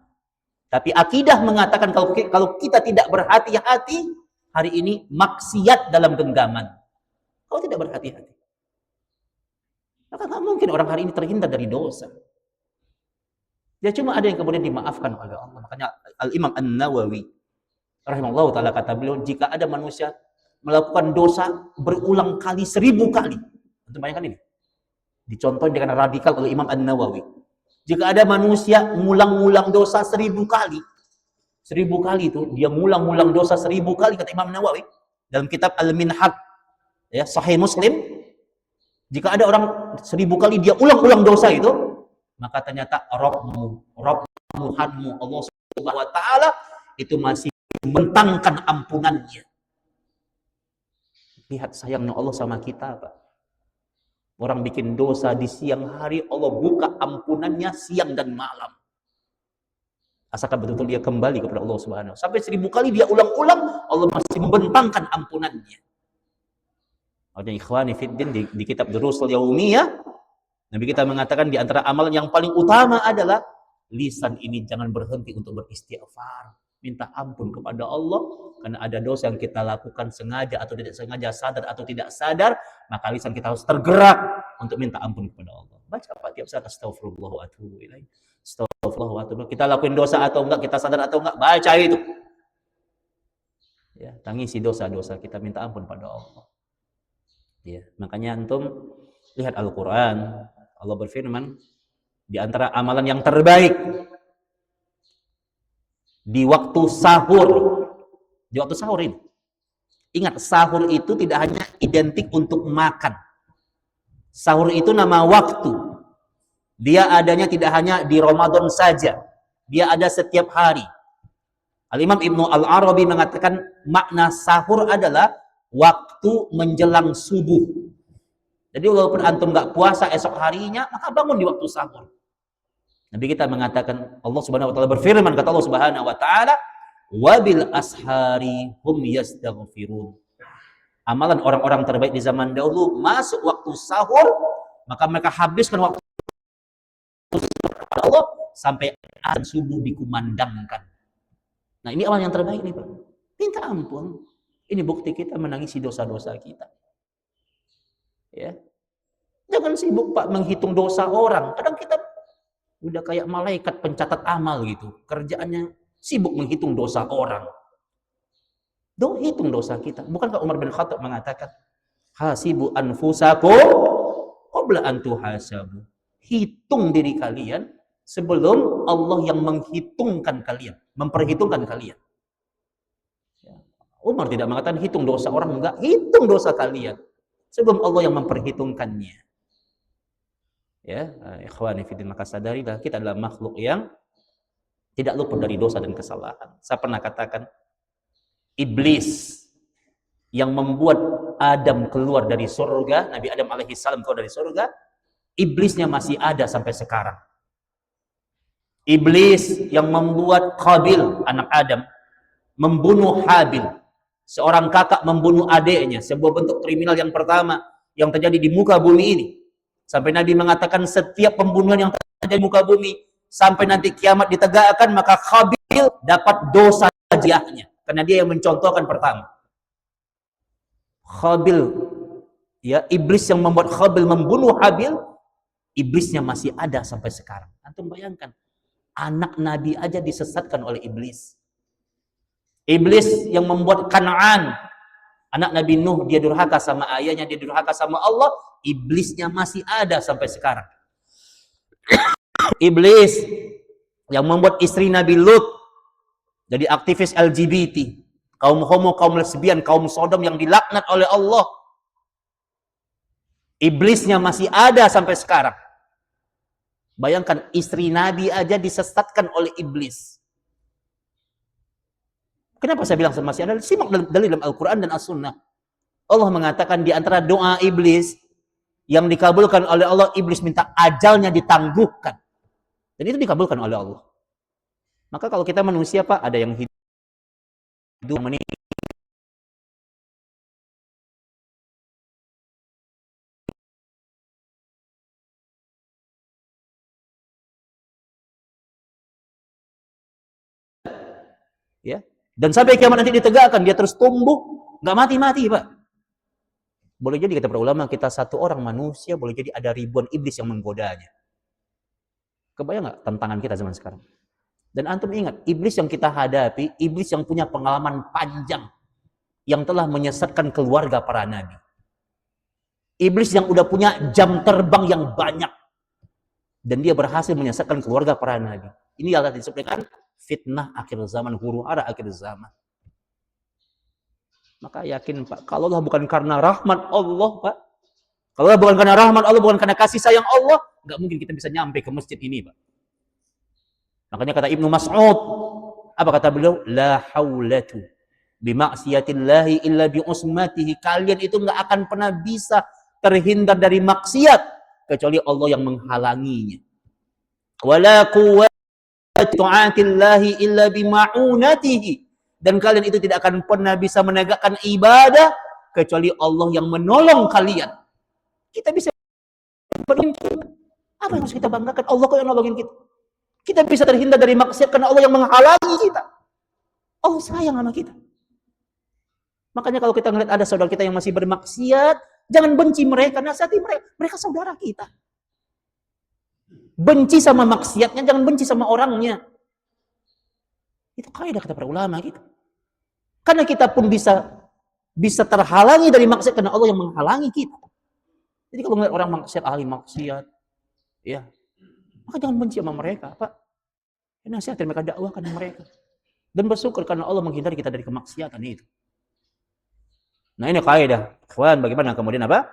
Tapi akidah mengatakan kalau kita tidak berhati-hati, hari ini maksiat dalam genggaman. Kalau tidak berhati-hati, maka nggak mungkin orang hari ini terhindar dari dosa. Ya cuma ada yang kemudian dimaafkan oleh Allah. Makanya Al-Imam An-Nawawi rahimahullah ta'ala kata beliau, jika ada manusia melakukan dosa berulang kali 1000 kali. Untuk bayangkan ini. Dicontoh dengan radikal oleh Imam An-Nawawi. Jika ada manusia ngulang-ngulang dosa 1000 kali. 1000 kali itu, dia ngulang-ngulang dosa 1000 kali, kata Imam Nawawi. Dalam kitab Al-Minhaj, ya, Sahih Muslim. Jika ada orang 1000 kali dia ulang-ulang dosa itu, maka ternyata Tuhanmu Allah Subhanahu wa ta'ala itu masih membentangkan ampunannya. Lihat sayangnya Allah sama kita, Pak. Orang bikin dosa di siang hari, Allah buka ampunannya siang dan malam. Asalkan betul-betul dia kembali kepada Allah Subhanahu wa ta'ala. Sampai 1000 kali dia ulang-ulang, Allah masih membentangkan ampunannya. Makanya ikhwani fiddin, di kitab Durusul Yaumiyah, Nabi kita mengatakan di antara amalan yang paling utama adalah lisan ini jangan berhenti untuk beristighfar, minta ampun kepada Allah, karena ada dosa yang kita lakukan sengaja atau tidak sengaja, sadar atau tidak sadar, maka lisan kita harus tergerak untuk minta ampun kepada Allah. Baca Pak tiap saat, astagfirullah wa atubu ilaih, astagfirullah wa atubu. Kita lakuin dosa atau enggak, kita sadar atau enggak, baca itu. Ya, tangisi dosa-dosa kita, minta ampun pada Allah. Ya, makanya antum lihat Al-Qur'an, Allah berfirman, di antara amalan yang terbaik di waktu sahur. Di waktu sahur ini. Ingat, sahur itu tidak hanya identik untuk makan. Sahur itu nama waktu. Dia adanya tidak hanya di Ramadan saja. Dia ada setiap hari. Al-Imam Ibnu Al-Arabi mengatakan makna sahur adalah waktu menjelang subuh. Jadi walaupun antum nggak puasa esok harinya, maka bangun di waktu sahur. Nabi kita mengatakan, Allah Subhanahu wa ta'ala berfirman, kata Allah Subhanahu wa ta'ala, wabil ashari hum yastaghfirun. Amalan orang-orang terbaik di zaman dahulu, masuk waktu sahur, maka mereka habiskan waktu Allah sampai azan subuh dikumandangkan. Nah, ini amalan yang terbaik nih, Pak. Minta ampun. Ini bukti kita menangisi dosa-dosa kita. Ya. Jangan sibuk Pak menghitung dosa orang. Kadang kita udah kayak malaikat pencatat amal gitu. Kerjaannya sibuk menghitung dosa orang. Hitung dosa kita. Bukankah Umar bin Khattab mengatakan, hasibu anfusakum qabla an tuhasabu. Hitung diri kalian sebelum Allah yang menghitungkan kalian, memperhitungkan kalian. Umar tidak mengatakan hitung dosa orang, enggak, hitung dosa kalian sebelum Allah yang memperhitungkannya. Ya, ikhwani fiddin, maka sadarilah kita adalah makhluk yang tidak luput dari dosa dan kesalahan. Saya pernah katakan, iblis yang membuat Adam keluar dari surga, Nabi Adam alaihi salam keluar dari surga, iblisnya masih ada sampai sekarang. Iblis yang membuat Qabil, anak Adam, membunuh Habil, seorang kakak membunuh adiknya, sebuah bentuk kriminal yang pertama yang terjadi di muka bumi ini. Sampai Nabi mengatakan setiap pembunuhan yang terjadi di muka bumi sampai nanti kiamat ditegakkan, maka Qabil dapat dosa jahnya karena dia yang mencontohkan pertama. Qabil, ya, iblis yang membuat Qabil membunuh Habil, iblisnya masih ada sampai sekarang. Antum bayangkan, anak Nabi aja disesatkan oleh iblis. Iblis yang membuat Kan'an, anak Nabi Nuh, dia durhaka sama ayahnya, dia durhaka sama Allah, iblisnya masih ada sampai sekarang. Iblis yang membuat istri Nabi Lut jadi aktivis LGBT, kaum homo, kaum lesbian, kaum Sodom yang dilaknat oleh Allah. Iblisnya masih ada sampai sekarang. Bayangkan, istri Nabi aja disesatkan oleh iblis. Kenapa saya bilang masih ada? Simak dalam Al-Quran dan As-Sunnah. Allah mengatakan di antara doa iblis yang dikabulkan oleh Allah, iblis minta ajalnya ditangguhkan. Dan itu dikabulkan oleh Allah. Maka kalau kita manusia, Pak, ada yang hidup meninggal. Ya. Dan sampai kiamat nanti ditegakkan, dia terus tumbuh, nggak mati-mati, Pak. Boleh jadi kata para ulama, kita satu orang manusia, boleh jadi ada ribuan iblis yang menggodanya. Kebayang nggak tantangan kita zaman sekarang? Dan antum ingat, iblis yang kita hadapi, iblis yang punya pengalaman panjang, yang telah menyesatkan keluarga para nabi. Iblis yang udah punya jam terbang yang banyak, dan dia berhasil menyesatkan keluarga para nabi. Ini adalah disebutkan fitnah akhir zaman, huru-hara akhir zaman. Maka yakin, Pak, kalau Allah bukan karena rahmat Allah, Pak, kalau Allah bukan karena rahmat Allah, bukan karena kasih sayang Allah, nggak mungkin kita bisa nyampe ke masjid ini, Pak. Makanya kata Ibnu Mas'ud, apa kata beliau? La haulatu bimaksiyatillahi illa bi'usmatihi. Kalian itu nggak akan pernah bisa terhindar dari maksiat kecuali Allah yang menghalanginya. Wala quwwata ta'atillahi illa bima'unatihi. Dan kalian itu tidak akan pernah bisa menegakkan ibadah kecuali Allah yang menolong kalian. Kita bisa berhimpun. Apa yang harus kita banggakan? Allah kok yang nolongin kita. Kita bisa terhindar dari maksiat karena Allah yang menghalangi kita. Allah sayang sama kita. Makanya kalau kita ngeliat ada saudara kita yang masih bermaksiat, jangan benci mereka, nasihati mereka. Mereka saudara kita. Benci sama maksiatnya, jangan benci sama orangnya. Itu kaidah kata para ulama gitu. Karena kita pun bisa terhalangi dari maksiat karena Allah yang menghalangi kita. Jadi kalau melihat orang maksiat, ahli maksiat, ya, maka jangan benci sama mereka, Pak. Nasihatin mereka, dakwahkan mereka. Dan bersyukur karena Allah menghindari kita dari kemaksiatan itu. Nah, ini kaidah. Kawan, bagaimana kemudian apa?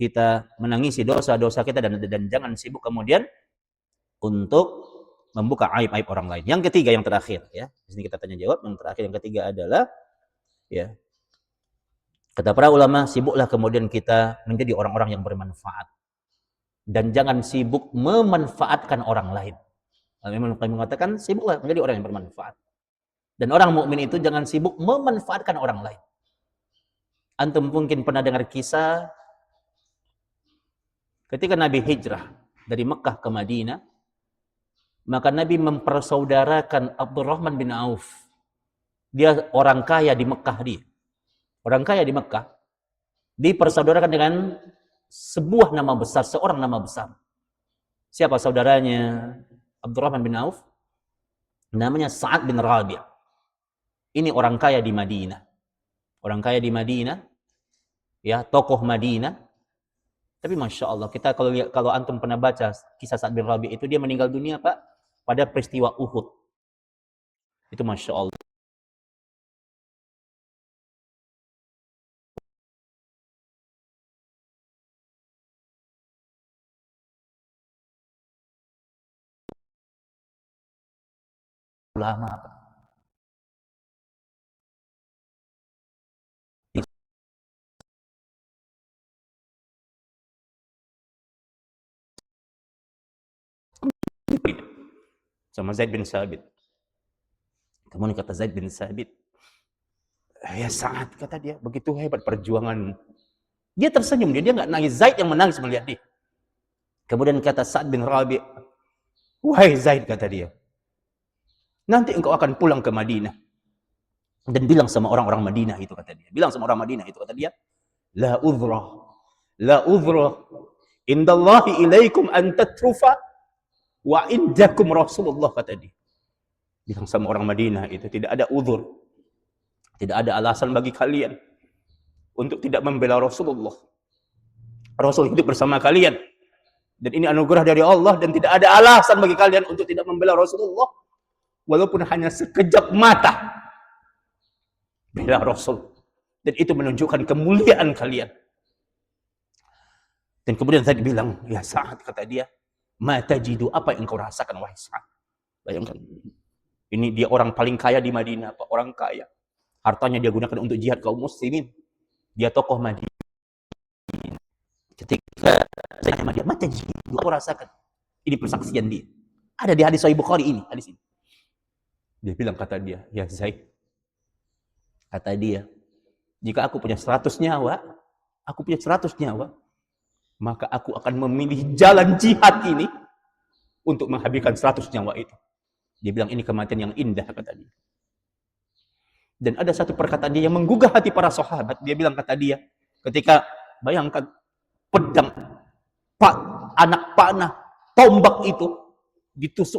Kita menangisi dosa-dosa kita dan jangan sibuk kemudian untuk membuka aib-aib orang lain. Yang ketiga, yang terakhir, ya. Di sini kita tanya jawab. Yang terakhir, yang ketiga adalah, ya, kata para ulama, sibuklah kemudian kita menjadi orang-orang yang bermanfaat. Dan jangan sibuk memanfaatkan orang lain. Imam Qayyim mengatakan, sibuklah menjadi orang yang bermanfaat. Dan orang mukmin itu jangan sibuk memanfaatkan orang lain. Antum mungkin pernah dengar kisah ketika Nabi hijrah dari Mekah ke Madinah, maka Nabi mempersaudarakan Abdurrahman bin Auf. Dia orang kaya di Mekah dia. Orang kaya di Mekah dipersaudarakan dengan sebuah nama besar, seorang nama besar. Siapa saudaranya Abdurrahman bin Auf? Namanya Sa'ad bin Rabi'. Ini orang kaya di Madinah. Orang kaya di Madinah, ya, tokoh Madinah. Tapi Masya Allah, kita kalau antum pernah baca kisah Sa'ad bin Rabi' itu, dia meninggal dunia, Pak, pada peristiwa Uhud. Itu Masya Allah. Ulama, Pak. Sama Zaid bin Sabit. Kemudian kata Zaid bin Sabit, ya Sa'ad, kata dia, begitu hebat perjuanganmu. Dia tersenyum, dia nggak nangis. Zaid yang menangis melihat dia. Kemudian kata Sa'ad bin Rabi', wahai Zaid, kata dia, nanti engkau akan pulang ke Madinah. Dan bilang sama orang-orang Madinah itu, kata dia. Bilang sama orang Madinah itu, kata dia, la udhrah, indallahi ilaikum an tatrufa, wa indakum Rasulullah, kata dia. Bilang sama orang Madinah itu, tidak ada uzur, tidak ada alasan bagi kalian untuk tidak membela Rasulullah. Rasul hidup bersama kalian. Dan ini anugerah dari Allah, dan tidak ada alasan bagi kalian untuk tidak membela Rasulullah. Walaupun hanya sekejap mata. Bela Rasul. Dan itu menunjukkan kemuliaan kalian. Dan kemudian Zaid bilang, ya Sa'ad, kata dia, ma tajidu, apa yang kau rasakan wahai Sa'ad? Bayangkan, ini dia orang paling kaya di Madinah, Pak, orang kaya. Hartanya dia gunakan untuk jihad kaum muslimin. Dia tokoh Madinah. Ketika Zaid sama dia, ma tajidu, kau rasakan? Ini persaksian dia. Ada di hadis Sahih Bukhari ini, hadis ini. Dia bilang, kata dia, ya Zaid, kata dia, jika aku punya 100 nyawa, maka aku akan memilih jalan jihad ini untuk menghabiskan 100 nyawa itu. Dia bilang ini kematian yang indah, kata dia. Dan ada satu perkataan dia yang menggugah hati para sahabat. Dia bilang, kata dia, ketika bayangkan pedang, anak panah, tombak itu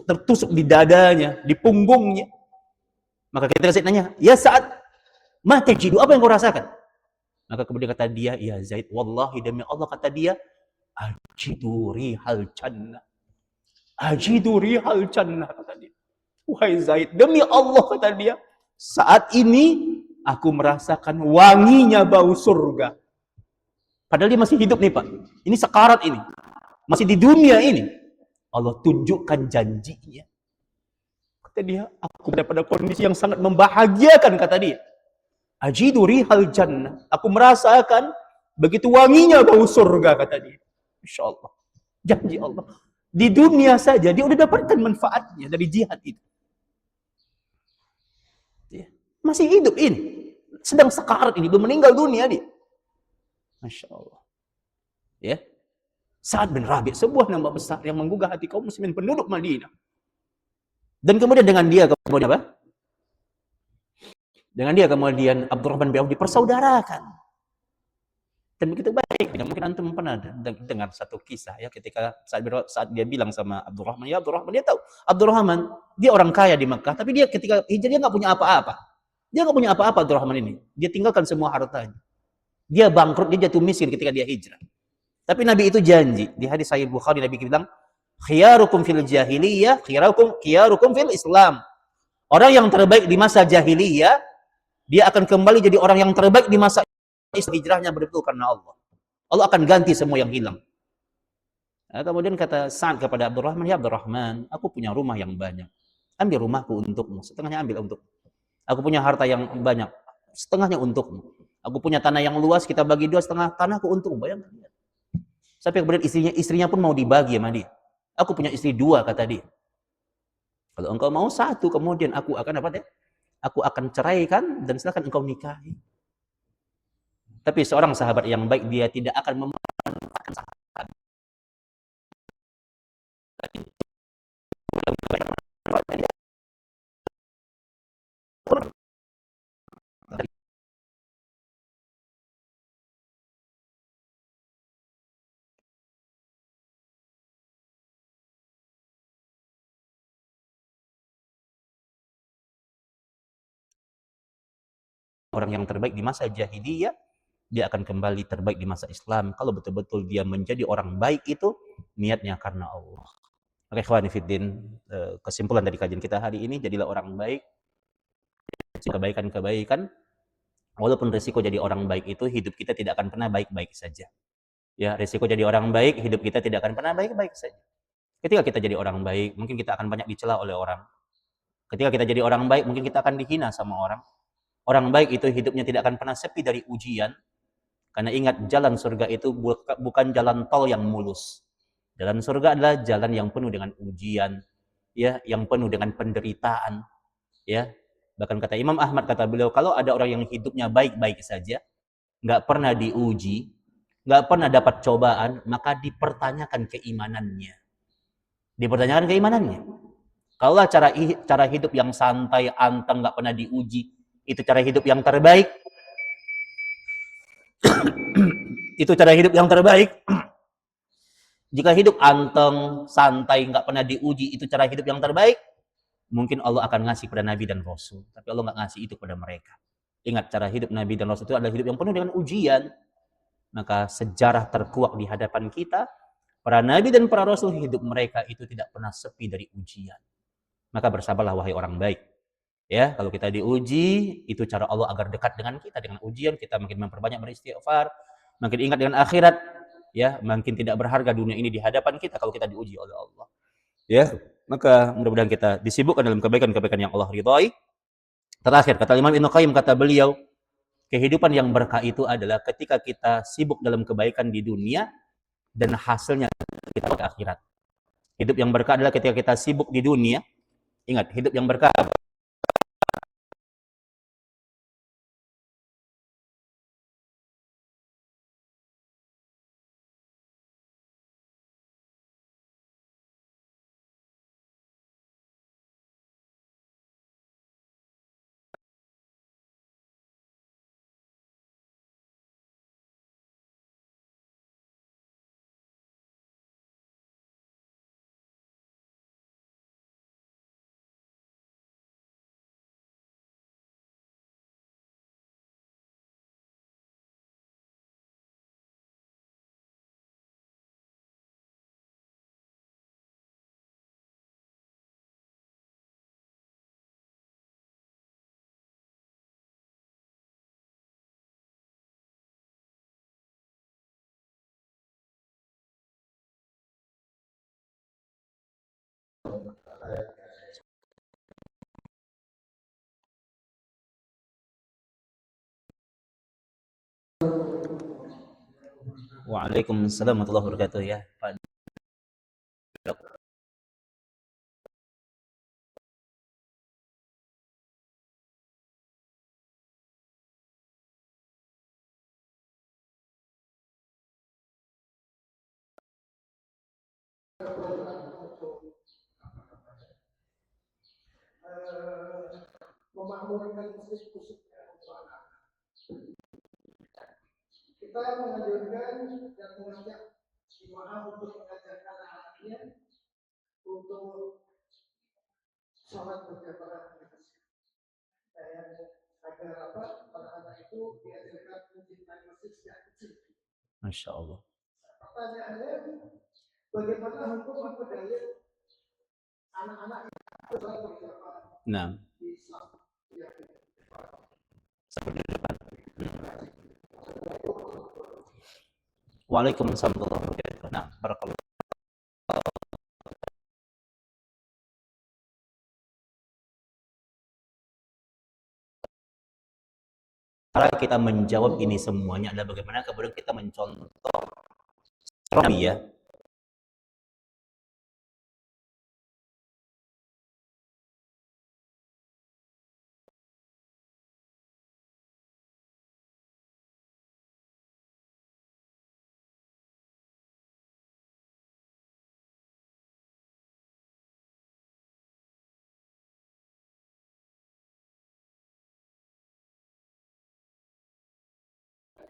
tertusuk di dadanya, di punggungnya. Maka ketika Zaid nanya, ya Sa'ad, ma tajidu, apa yang kau rasakan? Maka kemudian kata dia, ya Zaid, wallahi demi Allah, kata dia, ajidu rihal jannah. Ajidu rihal jannah, kata dia. Wahai Zaid, demi Allah, kata dia, saat ini aku merasakan wanginya bau surga. Padahal dia masih hidup nih Pak. Ini sekarat ini. Masih di dunia ini. Allah tunjukkan janjinya. Kata dia, aku berada pada kondisi yang sangat membahagiakan, kata dia. Ajidu rihal jannah. Aku merasakan begitu wanginya bau surga, kata dia. Insya Allah. Janji Allah. Di dunia saja dia udah dapatkan manfaatnya dari jihad itu. Masih hidup ini. Sedang sekarat ini. Belum meninggal dunia dia. Masya Allah. Ya. Sa'ad bin Rabi', sebuah nama besar yang menggugah hati kaum muslimin penduduk Madinah. Dan kemudian dengan dia kemudian apa? Dengan dia kemudian Abdurrahman bin Auf dipersaudarakan. Dan begitu baik. Mungkin antum pernah dengar satu kisah ya, ketika saat dia bilang sama Abdurrahman, ya Abdurrahman, dia tahu Abdurrahman dia orang kaya di Mekah, tapi dia ketika hijrah dia nggak punya apa-apa. Dia nggak punya apa-apa Abdurrahman ini. Dia tinggalkan semua hartanya. Dia bangkrut, dia jatuh miskin ketika dia hijrah. Tapi Nabi itu janji di hadis Sahih Bukhari, Nabi bilang, khiyarukum fil jahiliyah, khiyarukum fil Islam. Orang yang terbaik di masa jahiliyah, dia akan kembali jadi orang yang terbaik di masa hijrahnya betul karena Allah. Allah akan ganti semua yang hilang. Nah, kemudian kata Sa'ad kepada Abdurrahman, ya Abdurrahman, aku punya rumah yang banyak. Ambil rumahku untukmu, setengahnya ambil untukmu. Aku punya harta yang banyak, setengahnya untukmu. Aku punya tanah yang luas, kita bagi 2, setengah tanahku untukmu. Bayangkan. Sampai kemudian istrinya pun mau dibagi sama dia. Aku punya istri 2, kata dia. Kalau engkau mau 1, kemudian aku akan apa deh? Aku akan ceraikan dan silakan engkau nikahi. Tapi seorang sahabat yang baik, dia tidak akan memanfaatkan sahabat. Orang yang terbaik di masa jahiliyah, dia akan kembali terbaik di masa Islam. Kalau betul-betul dia menjadi orang baik itu, niatnya karena Allah. Oke, ikhwani fiddin, kesimpulan dari kajian kita hari ini, jadilah orang baik, kebaikan-kebaikan, walaupun risiko jadi orang baik itu, hidup kita tidak akan pernah baik-baik saja. Ya, risiko jadi orang baik, hidup kita tidak akan pernah baik-baik saja. Ketika kita jadi orang baik, mungkin kita akan banyak dicela oleh orang. Ketika kita jadi orang baik, mungkin kita akan dihina sama orang. Orang baik itu hidupnya tidak akan pernah sepi dari ujian. Karena ingat, jalan surga itu bukan jalan tol yang mulus. Jalan surga adalah jalan yang penuh dengan ujian, ya, yang penuh dengan penderitaan, ya. Bahkan kata Imam Ahmad, kata beliau, kalau ada orang yang hidupnya baik-baik saja, nggak pernah diuji, nggak pernah dapat cobaan, maka dipertanyakan keimanannya. Dipertanyakan keimanannya. Kalau cara hidup yang santai, anteng, nggak pernah diuji, itu cara hidup yang terbaik. Itu cara hidup yang terbaik. Jika hidup anteng, santai, nggak pernah diuji, itu cara hidup yang terbaik, mungkin Allah akan ngasih kepada Nabi dan Rasul. Tapi Allah nggak ngasih itu kepada mereka. Ingat, cara hidup Nabi dan Rasul itu adalah hidup yang penuh dengan ujian. Maka sejarah terkuak di hadapan kita, para Nabi dan para Rasul, hidup mereka itu tidak pernah sepi dari ujian. Maka bersabarlah wahai orang baik. Ya, kalau kita diuji, itu cara Allah agar dekat dengan kita. Dengan ujian, kita makin memperbanyak beristighfar, makin ingat dengan akhirat, ya makin tidak berharga dunia ini di hadapan kita kalau kita diuji oleh Allah. Ya, maka mudah-mudahan kita disibukkan dalam kebaikan-kebaikan yang Allah ridhai. Terakhir, kata Imam Ibnu Qayyim, kata beliau, kehidupan yang berkah itu adalah ketika kita sibuk dalam kebaikan di dunia dan hasilnya kita ke akhirat. Hidup yang berkah adalah ketika kita sibuk di dunia. Ingat, hidup yang berkah. Waalaikumsalam warahmatullahi wabarakatuh ya, Pak. Memakmurkan musik-musiknya untuk anak. Kita menganjurkan dan mengajak jemaah untuk mengajarkan anak-anaknya untuk sholat berjamaah agar apa anak-anak itu diajarkan mencintai masjid sejak kecil. Masya Allah. Pertanyaannya, bagaimana hukum atau dalil anak-anak itu sholat berjamaah? Nah. Waalaikumsalam warahmatullahi wabarakatuh. Nah, barakallahu. Cara kita menjawab ini semuanya adalah bagaimana kemudian kita mencontoh ya.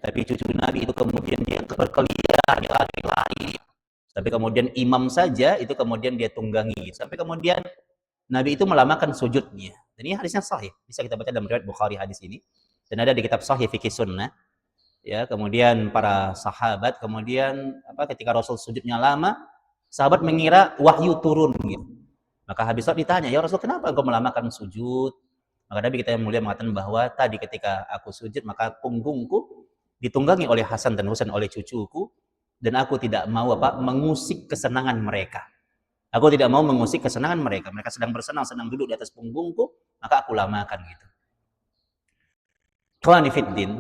Tapi cucu Nabi itu kemudian dia berkeliaran di lari-lari. Tapi kemudian imam saja itu kemudian dia tunggangi. Sampai kemudian Nabi itu melamakan sujudnya. Dan ini hadisnya sahih. Bisa kita baca dalam riwayat Bukhari hadis ini. Dan ada di kitab Sahih Fikih Sunnah. Ya, kemudian para sahabat kemudian ketika Rasul sujudnya lama, sahabat mengira wahyu turun gitu. Maka habis sholat ditanya, "Ya Rasul, kenapa engkau melamakan sujud?" Maka Nabi kita yang mulia mengatakan bahwa tadi ketika aku sujud maka punggungku ditunggangi oleh Hasan dan Husain, oleh cucuku, dan aku tidak mau mengusik kesenangan mereka. Aku tidak mau mengusik kesenangan mereka. Mereka sedang bersenang-senang duduk di atas punggungku, maka aku lamakan gitu. Ikhwani fiddin,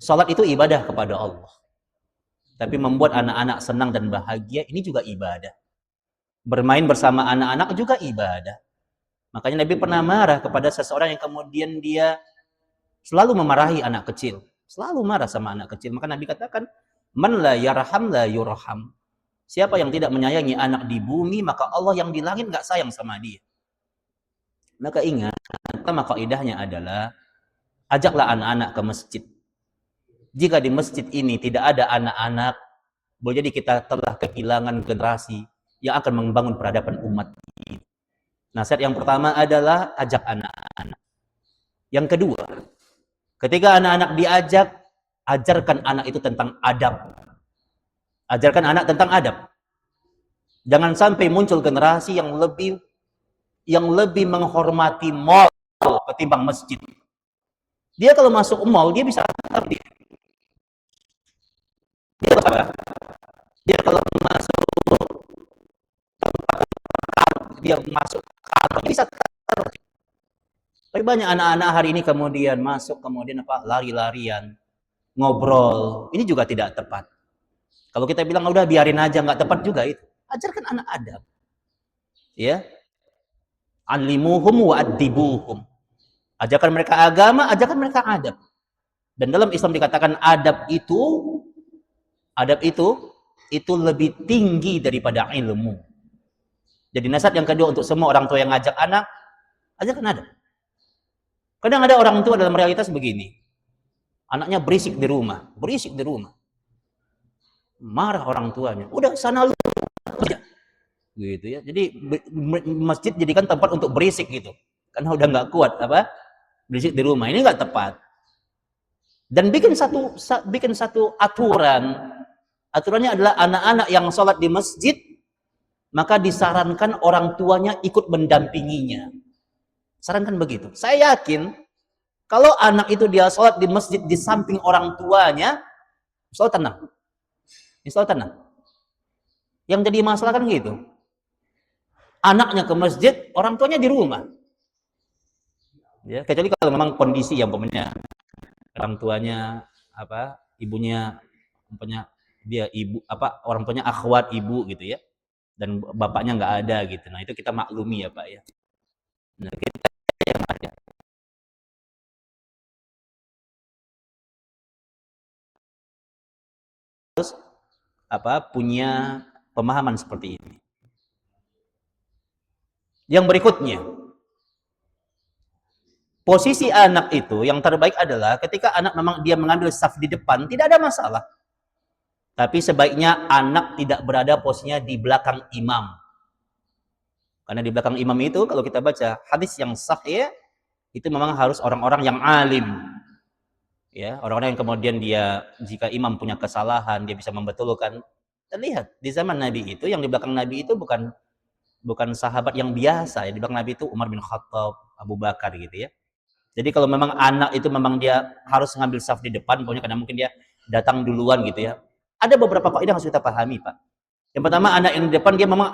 salat itu ibadah kepada Allah. Tapi membuat anak-anak senang dan bahagia ini juga ibadah. Bermain bersama anak-anak juga ibadah. Makanya Nabi pernah marah kepada seseorang yang kemudian dia selalu memarahi anak kecil. Selalu marah sama anak kecil. Maka Nabi katakan, "Man la yarham la yurham." Siapa yang tidak menyayangi anak di bumi, maka Allah yang di langit nggak sayang sama dia. Maka ingat, pertama kaidahnya adalah ajaklah anak-anak ke masjid. Jika di masjid ini tidak ada anak-anak, boleh jadi kita telah kehilangan generasi yang akan membangun peradaban umat ini. Nasihat yang pertama adalah ajak anak-anak. Yang kedua, ketika anak-anak diajak, ajarkan anak itu tentang adab. Ajarkan anak tentang adab. Jangan sampai muncul generasi yang lebih menghormati mall ketimbang masjid. Dia kalau masuk mall, dia bisa Dia apa? Dia kalau masuk, dia masuk kantor bisa taruh. Tapi banyak anak-anak hari ini kemudian masuk, kemudian apa, lari-larian, ngobrol. Ini juga tidak tepat. Kalau kita bilang udah biarin aja, nggak tepat juga itu. Ajarkan anak adab. Ya, alimuhum wa adibuhum. Ajarkan mereka agama, ajarkan mereka adab. Dan dalam Islam dikatakan adab itu lebih tinggi daripada ilmu. Jadi nasihat yang kedua untuk semua orang tua yang ngajak anak, ajarkan adab. Kadang ada orang tua dalam realitas begini. Anaknya berisik di rumah. Marah orang tuanya. Udah sana lu kerja. Gitu ya. Jadi masjid jadikan tempat untuk berisik gitu. Karena udah nggak kuat apa? Berisik di rumah. Ini nggak tepat. Dan bikin satu aturan. Aturannya adalah anak-anak yang sholat di masjid, maka disarankan orang tuanya ikut mendampinginya. Sarankan begitu. Saya yakin kalau anak itu dia sholat di masjid di samping orang tuanya, insya Allah tenang. Yang jadi masalah kan gitu. Anaknya ke masjid, orang tuanya di rumah. Ya, kecuali kalau memang kondisi yang umpamanya orang tuanya apa, ibunya umpamanya dia ibu apa, orang tuanya akhwat ibu gitu ya. Dan bapaknya nggak ada gitu. Nah, itu kita maklumi ya, Pak ya. Nah, kita yang ada. Terus apa, punya pemahaman seperti ini. Yang berikutnya, posisi anak itu yang terbaik adalah ketika anak memang dia mengambil saf di depan, tidak ada masalah. Tapi sebaiknya anak tidak berada posisinya di belakang imam. Karena di belakang imam itu kalau kita baca hadis yang sahih, itu memang harus orang-orang yang alim. Ya, orang-orang yang kemudian dia jika imam punya kesalahan, dia bisa membetulkan. Dan lihat, di zaman Nabi itu yang di belakang Nabi itu bukan sahabat yang biasa ya. Di belakang Nabi itu Umar bin Khattab, Abu Bakar gitu ya. Jadi kalau memang anak itu memang dia harus ngambil saf di depan, pokoknya karena mungkin dia datang duluan gitu ya. Ada beberapa kaidah yang harus kita pahami, Pak. Yang pertama, anak yang di depan dia memang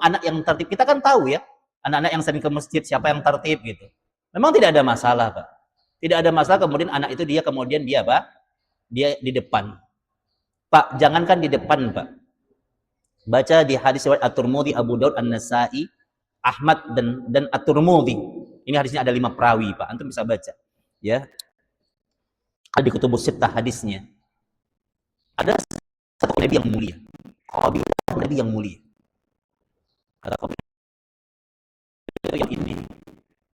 anak yang tertib. Kita kan tahu ya, anak-anak yang sering ke masjid siapa yang tertib gitu. Memang tidak ada masalah, Pak. Tidak ada masalah kemudian anak itu dia apa? Dia di depan. Pak, jangankan di depan, Pak. Baca di hadis riwayat At-Tirmidzi, Abu Daud, An-Nasa'i, Ahmad dan At-Tirmidzi. Ini hadisnya ada 5 perawi, Pak. Antum bisa baca. Ya. Ada di kutubus sittah hadisnya. Ada satu nabi yang mulia. Qabilah nabi yang mulia. Kata Qabilah yang ini,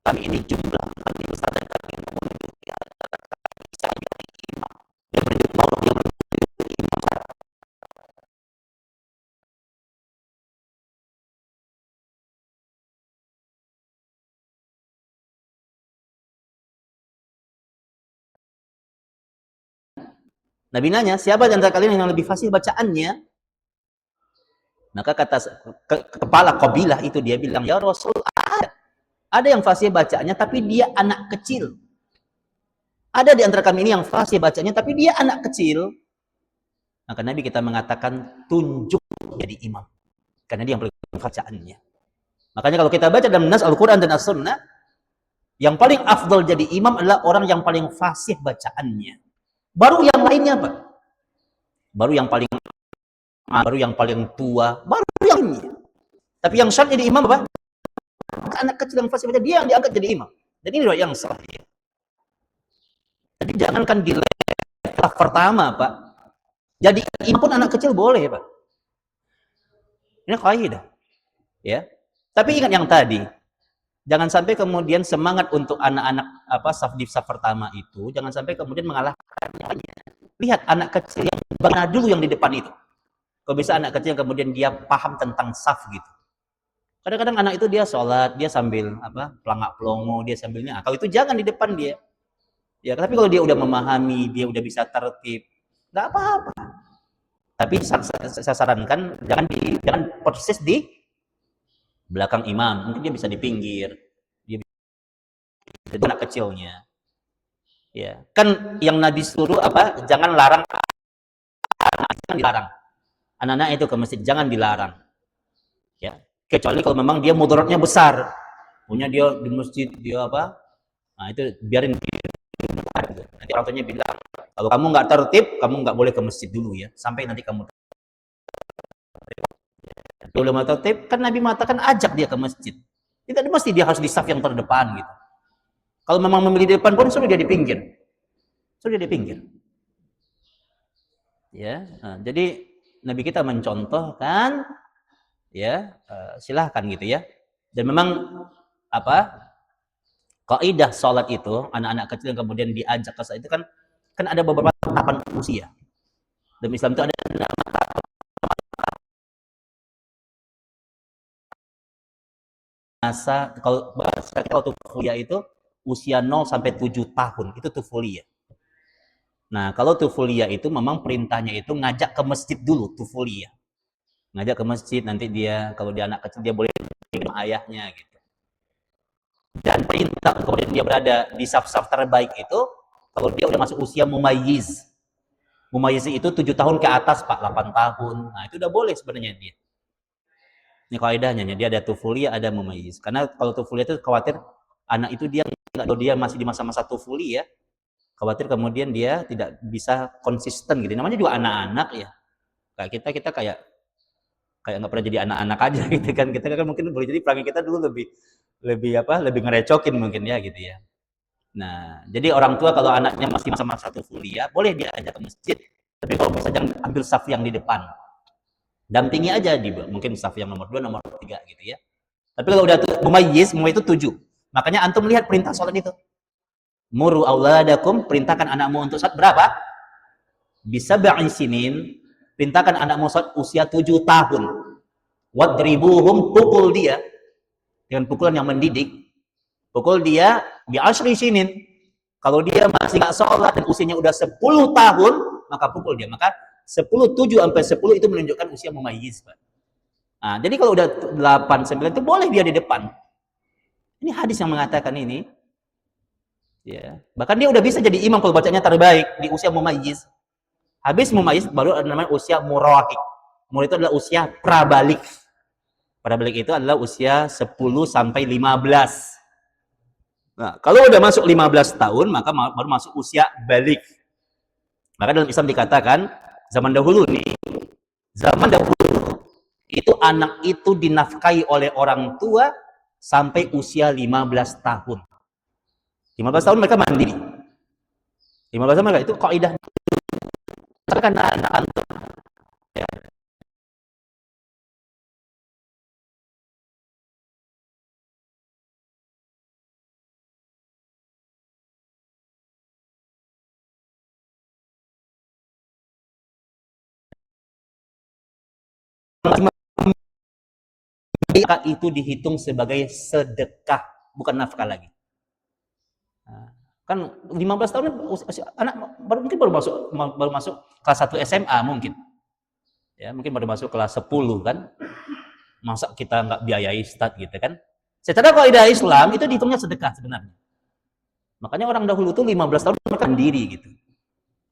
kami ini jumlah kami besar dan kami menuju di antara kami saya imam. Yang berjumlah yang menuju imam. Nabi nanya, siapa di antara kalian yang lebih fasih bacaannya? Maka kata kepala kabilah itu dia bilang, ya Rasul, ada yang fasih bacaannya tapi dia anak kecil. Ada di antara kami ini yang fasih bacanya tapi dia anak kecil. Maka Nabi kita mengatakan tunjuk jadi imam. Karena dia yang paling bacaannya. Makanya kalau kita baca dalam nas Al-Quran dan As-Sunnah, yang paling afdal jadi imam adalah orang yang paling fasih bacaannya. Baru yang lainnya, Pak. Baru yang paling tua, baru yang ini. Tapi yang syar'i jadi imam apa? Anak kecil yang fasih baca, dia yang diangkat jadi imam. Dan ini yang sahih. Jadi jangankan di level pertama, Pak. Jadi imam pun anak kecil boleh, Pak. Ini kaidah. Ya. Tapi ingat yang tadi, jangan sampai kemudian semangat untuk anak-anak saf di saf pertama itu jangan sampai kemudian mengalahkannya. Lihat anak kecil yang mana dulu yang di depan itu. Kalau bisa anak kecil yang kemudian dia paham tentang saf gitu. Kadang-kadang anak itu dia sholat, dia sambil pelangak-pelongo, dia sambilnya. Kalau itu jangan di depan dia. Ya, tapi kalau dia udah memahami, dia udah bisa tertib, nggak apa-apa. Tapi saya sarankan jangan persis di belakang imam. Mungkin dia bisa di pinggir. Dia bisa anak kecilnya. Ya, kan yang Nabi suruh jangan larang dilarang. Anak-anak itu ke masjid jangan dilarang. Ya. Kecuali kalau memang dia mudaratnya besar. Punya dia di masjid dia apa? Nah, itu biarin gitu. Nanti orang tuanya bilang, kalau kamu nggak tertib, kamu nggak boleh ke masjid dulu ya, sampai nanti kamu belum tertib. Kan Nabi mengatakan ajak dia ke masjid. Tidak mesti dia harus di saf yang terdepan gitu. Kalau memang memilih di depan pun suruh dia di pinggir, suruh dia di pinggir. Ya, nah, jadi Nabi kita mencontohkan, ya silahkan gitu ya. Dan memang apa kaidah sholat itu anak-anak kecil yang kemudian diajak ke sholat itu kan ada beberapa tahapan usia. Dalam Islam itu ada masa kalau tufulia itu usia 0 sampai 7 tahun itu tufulia. Nah, kalau tufulia itu memang perintahnya itu ngajak ke masjid dulu tufulia. Ngajak ke masjid nanti dia kalau dia anak kecil dia boleh dengan ayahnya gitu. Dan perintah kemudian dia berada di saf-saf terbaik itu kalau dia udah masuk usia mumayyiz. Mumayyiz itu 7 tahun ke atas, Pak, 8 tahun. Nah, itu udah boleh sebenarnya dia. Ini kaidahnya, dia ada tufulia, ada mumayyiz. Karena kalau tufulia itu khawatir anak itu dia masih di masa-masa tufuli ya. Khawatir kemudian dia tidak bisa konsisten gitu. Namanya juga anak-anak ya. Kayak kita kayak kayak nggak pernah jadi anak-anak aja gitu kan. Kita kan mungkin boleh jadi perangai kita dulu lebih lebih apa? Lebih ngerecokin mungkin ya gitu ya. Nah, jadi orang tua kalau anaknya masih masa-masa tufuli ya, boleh dia ajak ke masjid. Tapi kalau bisa jangan ambil saf yang di depan. Dampingi aja di mungkin saf yang nomor 2, nomor 3 gitu ya. Tapi kalau udah mumayyiz, mumayyiz itu 7. Makanya antum lihat perintah sholat itu. Muru auladakum, perintahkan anakmu untuk sholat berapa? Bisa sinin, perintahkan anakmu sholat usia 7 tahun. Wadribuhum, pukul dia dengan pukulan yang mendidik. Pukul dia bi asyri sinin. Kalau dia masih nggak sholat dan usianya udah 10 tahun, maka pukul dia. Maka 10, 7 sampai 10 itu menunjukkan usia mumayyiz, Pak. Nah, jadi kalau udah 8, 9 itu boleh dia di depan. Ini hadis yang mengatakan ini. Ya. Bahkan dia udah bisa jadi imam kalau bacanya terbaik di usia mumayyiz. Habis mumayyiz baru ada namanya usia murahik. Murah itu adalah usia prabalik. Prabalik itu adalah usia 10 sampai 15. Nah, kalau udah masuk 15 tahun maka baru masuk usia balik. Maka dalam Islam dikatakan zaman dahulu nih, zaman dahulu itu anak itu dinafkahi oleh orang tua sampai usia 15 tahun. 15 tahun mereka mandiri. 15 tahun mereka itu kaidah. Misalkan anak ya, itu dihitung sebagai sedekah, bukan nafkah lagi. Nah, kan 15 tahun anak mungkin baru masuk kelas 1 SMA mungkin. Ya, mungkin baru masuk kelas 10 kan. Masa kita nggak biayai stat gitu kan? Secara kaidah Islam itu dihitungnya sedekah sebenarnya. Makanya orang dahulu tuh 15 tahun mereka sendiri gitu.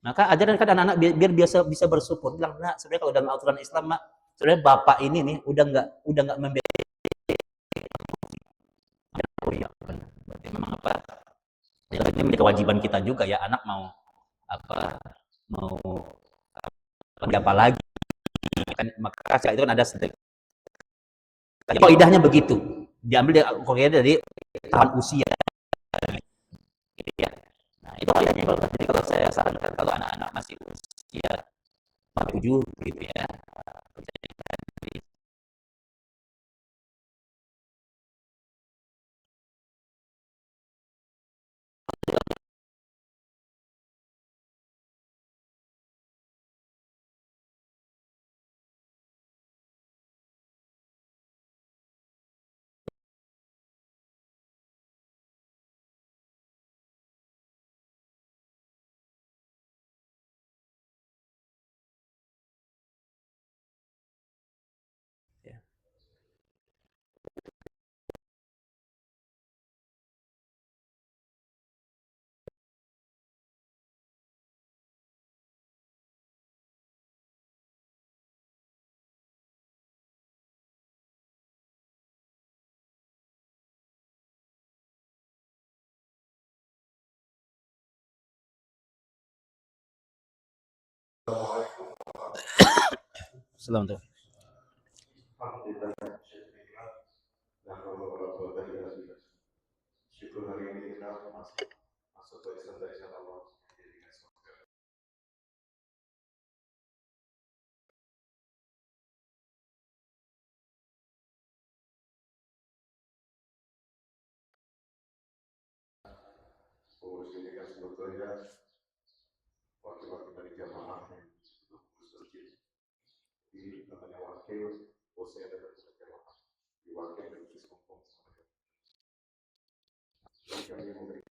Maka ajaran kan anak-anak biar biasa bisa bersyukur. Bilang, nah sebenarnya kalau dalam aturan Islam, mak, sebenarnya bapak ini nih udah nggak memberi. Oh iya, berarti memang apa? Ya, ini menjadi kewajiban kita juga ya, anak mau apa? Mau apa lagi? Kan, maka itu kan ada sedekah. Kaidahnya begitu. Diambil dari tahun usia. Gitu ya. Nah, itu kaidahnya. Jadi kalau saya sarankan kalau anak-anak masih usia 7 gitu ya. Ya. Selamat. Dan kalau tadi sudah syukur hari ini kita masuk barisan Allah. Pengurus ini kan sebetulnya wakil-wakil dari jamaah untuk masjid. Di namanya wakil, bosnya adalah jamaah. Di wakil dan diskumpul sama jadi kami memberikan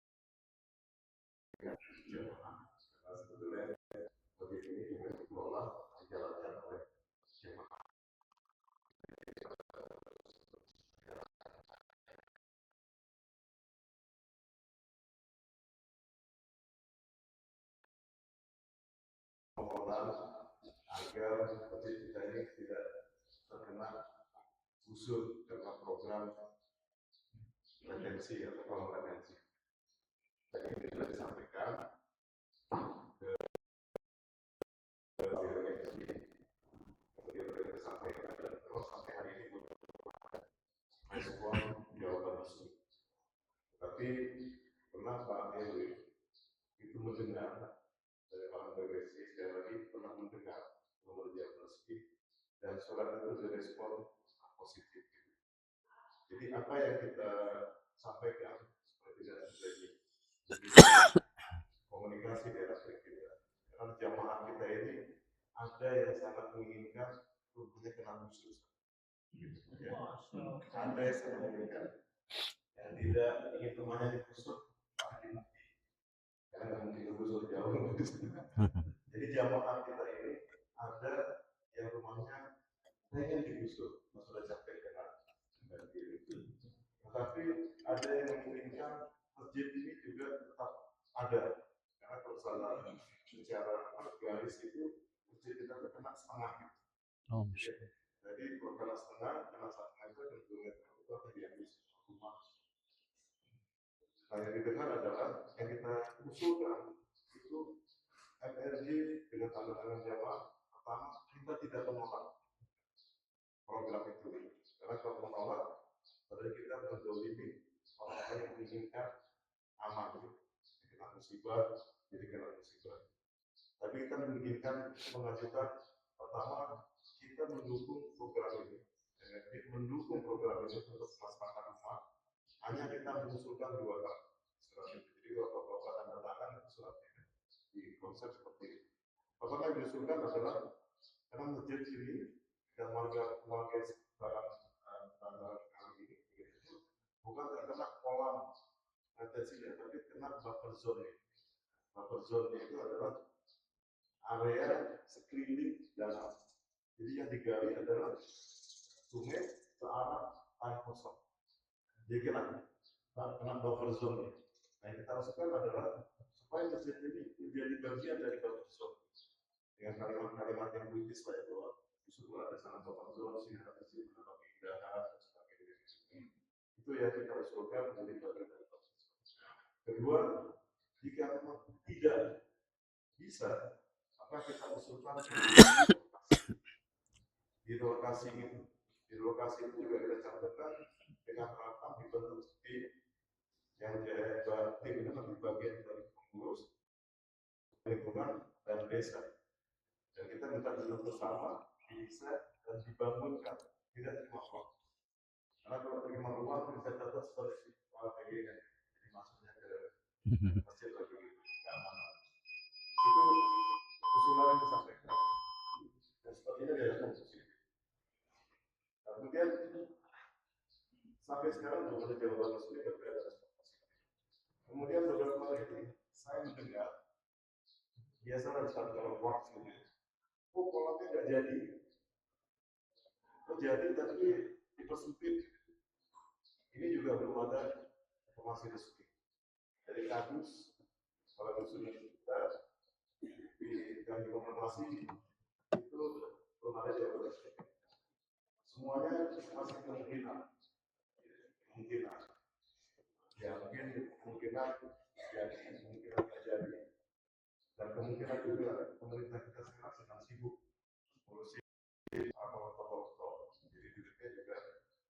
jamaah. Karena sebetulnya wakil ini juga dikelola dijalankan oleh jamaah. Agar masjid kita ini tidak terkena usul karena program retensi atau kolom retensi. Tadi sudah disampaikan ke retensi, kemudian sudah disampaikan dan terus sampai hari ini belum respon jawaban resmi. Tapi pernah Pak Erwin itu mendengar dari orang PBSI sekali lagi pernah mendengar nomor jawaban resmi dan surat itu direspon positif. Jadi apa yang kita sampaikan seperti tidak terjadi komunikasi di atas kita. Karena jamaah kita ini ada yang sangat menginginkan rupanya kena khusus. Ya. Ada yang sangat menginginkan yang tidak ingin rumahnya digusur pasti mati. Karena nggak mungkin digusur jauh. Jadi jamaah kita ini ada yang rumahnya pengen digusur, sudah capek kena banjir itu. Tetapi ada yang menginginkan masjid ini juga tetap ada. Karena kalau salah secara garis itu masjid kita terkena setengah. Oh, jadi kalau kena setengah, kena setengah itu tentunya itu akan diambil rumah. Nah yang didengar adalah yang kita usulkan itu MRG dengan tanda tangan jamaah. Pertama, kita tidak menolak program itu. Karena kalau menolak, berarti kita mendolimi orang yang menginginkan aman. Kena musibah, jadi kena musibah. Tapi kita menginginkan mengajukan pertama kita mendukung program ini. Mendukung program ini untuk masyarakat umat. Hanya kita mengusulkan dua hal. Jadi bapak-bapak tanda tangan surat ini di konsep seperti ini. Pertama yang diusulkan adalah karena masjid ini dan warga sekarang tanda kali ini bukan terkena kolam retensinya, tapi kena buffer zone. Buffer zone itu adalah area sekeliling danau. Jadi yang digali adalah sungai ke arah tanah kosong. Jadi kena buffer zone. Nah yang kita lakukan adalah supaya masjid ini menjadi bagian dari buffer zone. Dengan kalimat-kalimat yang kritis lah bahwa disuruh ada sana buffer zone, sini ada sini ada keindahan dan sebagainya. Itu yang kita usulkan menjadi bagian dari buffer zone. Kedua, jika memang tidak bisa, maka kita usulkan di lokasi itu. Di lokasi itu juga kita catatkan dengan harapan dibentuk tim yang tim itu nanti bagian dari pengurus lingkungan dan desa. Dan kita minta duduk bersama, bisa dan dibangunkan, tidak cuma uang. Karena kalau terima uang bisa catat seperti PG kan, jadi maksudnya ke masjid lagi keamanan. Itu usulan yang disampaikan. Dan sepertinya dilakukan positif. Kemudian sampai sekarang belum ada jawaban resmi tapi ada respon positif. Kemudian beberapa kali ini saya mendengar biasa ada satu waktu oh kolamnya nggak jadi, oh jadi tapi dipersempit. Ini juga belum ada informasi resmi dari kadus kalau dusun kita yang dikonfirmasi itu belum ada jawaban resmi. Semuanya masih kemungkinan ya mungkin kemungkinan jadi kemungkinan terjadi dan kemungkinan juga pemerintah kita sekarang sedang sibuk ngurusin toko-toko. Jadi duitnya juga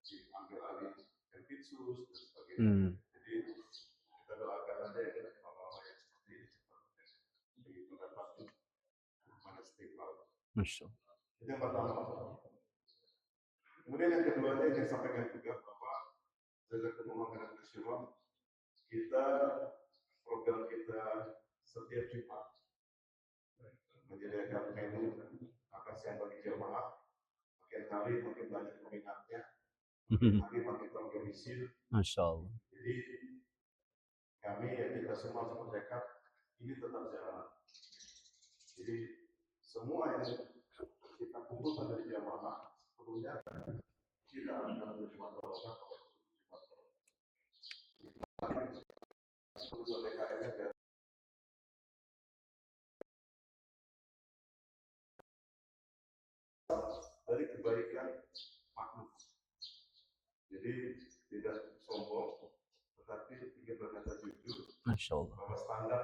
diambil alih Elvitsus dan sebagainya. Jadi kita doakan aja ya orang-orang yang seperti ini cepat mendapat mana istiqlal. Masya Allah. Itu yang pertama. Kemudian yang kedua yang saya sampaikan juga bahwa Jazakumullah khairan katsiran, kita program kita setiap Jumat menyediakan menu makan siang bagi jamaah. Makin hari makin banyak peminatnya, makin hari makin terorganisir. Masya Allah. Jadi kami ya kita semua sepakat ini tetap jalan. Jadi semua yang kita kumpulkan dari jamaah sebelumnya kita akan berjumat barokah untuk DKM-nya dari kebaikan makhluk. Jadi tidak sombong, tetapi ingin berkata jujur. Masya Allah. Bahwa standar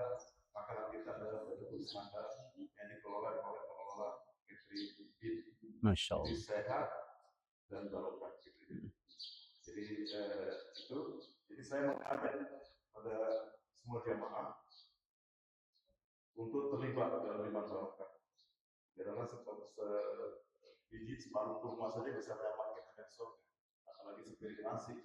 makanan kita adalah betul standar yang dikelola oleh pengelola Fitri. Masya Allah. Jadi sehat dan barokah. Jadi itu. Jadi saya mengajak pada semua jamaah untuk terlibat dalam lima barokah. Karena biji separuh kurma saja bisa menyelamatkan besok, apalagi sepiring nasi.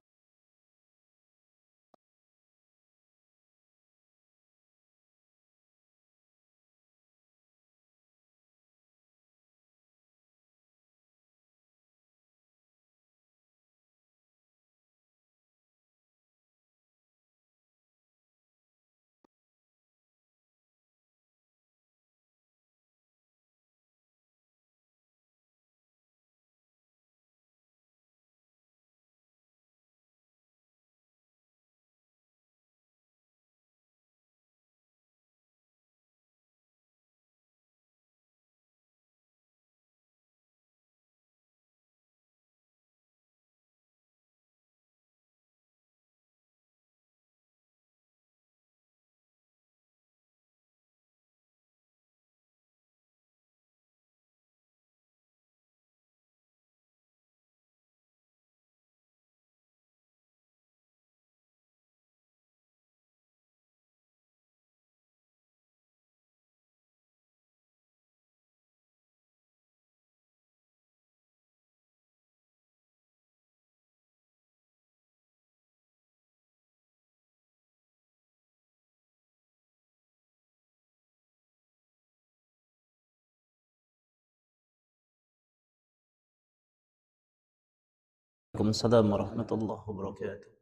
Waalaikumsalam warahmatullahi wabarakatuh.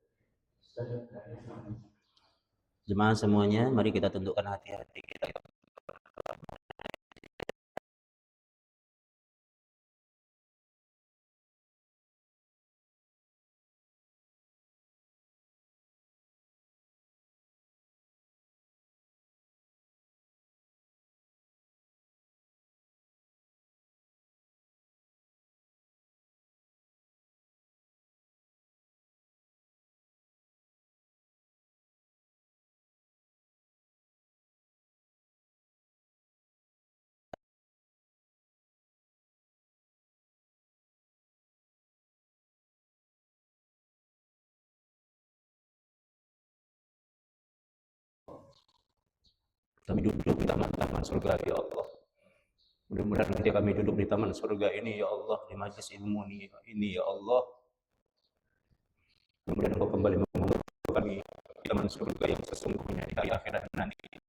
Jemaah semuanya, mari kita tundukkan hati-hati kita. Kami duduk di taman-taman surga, ya Allah. Mudah-mudahan ketika kami duduk di taman surga ini, ya Allah, di majlis ilmu ini, ya Allah, mudah-mudahan Engkau kembali mengumpulkan kami di taman surga yang sesungguhnya di hari akhirat nanti.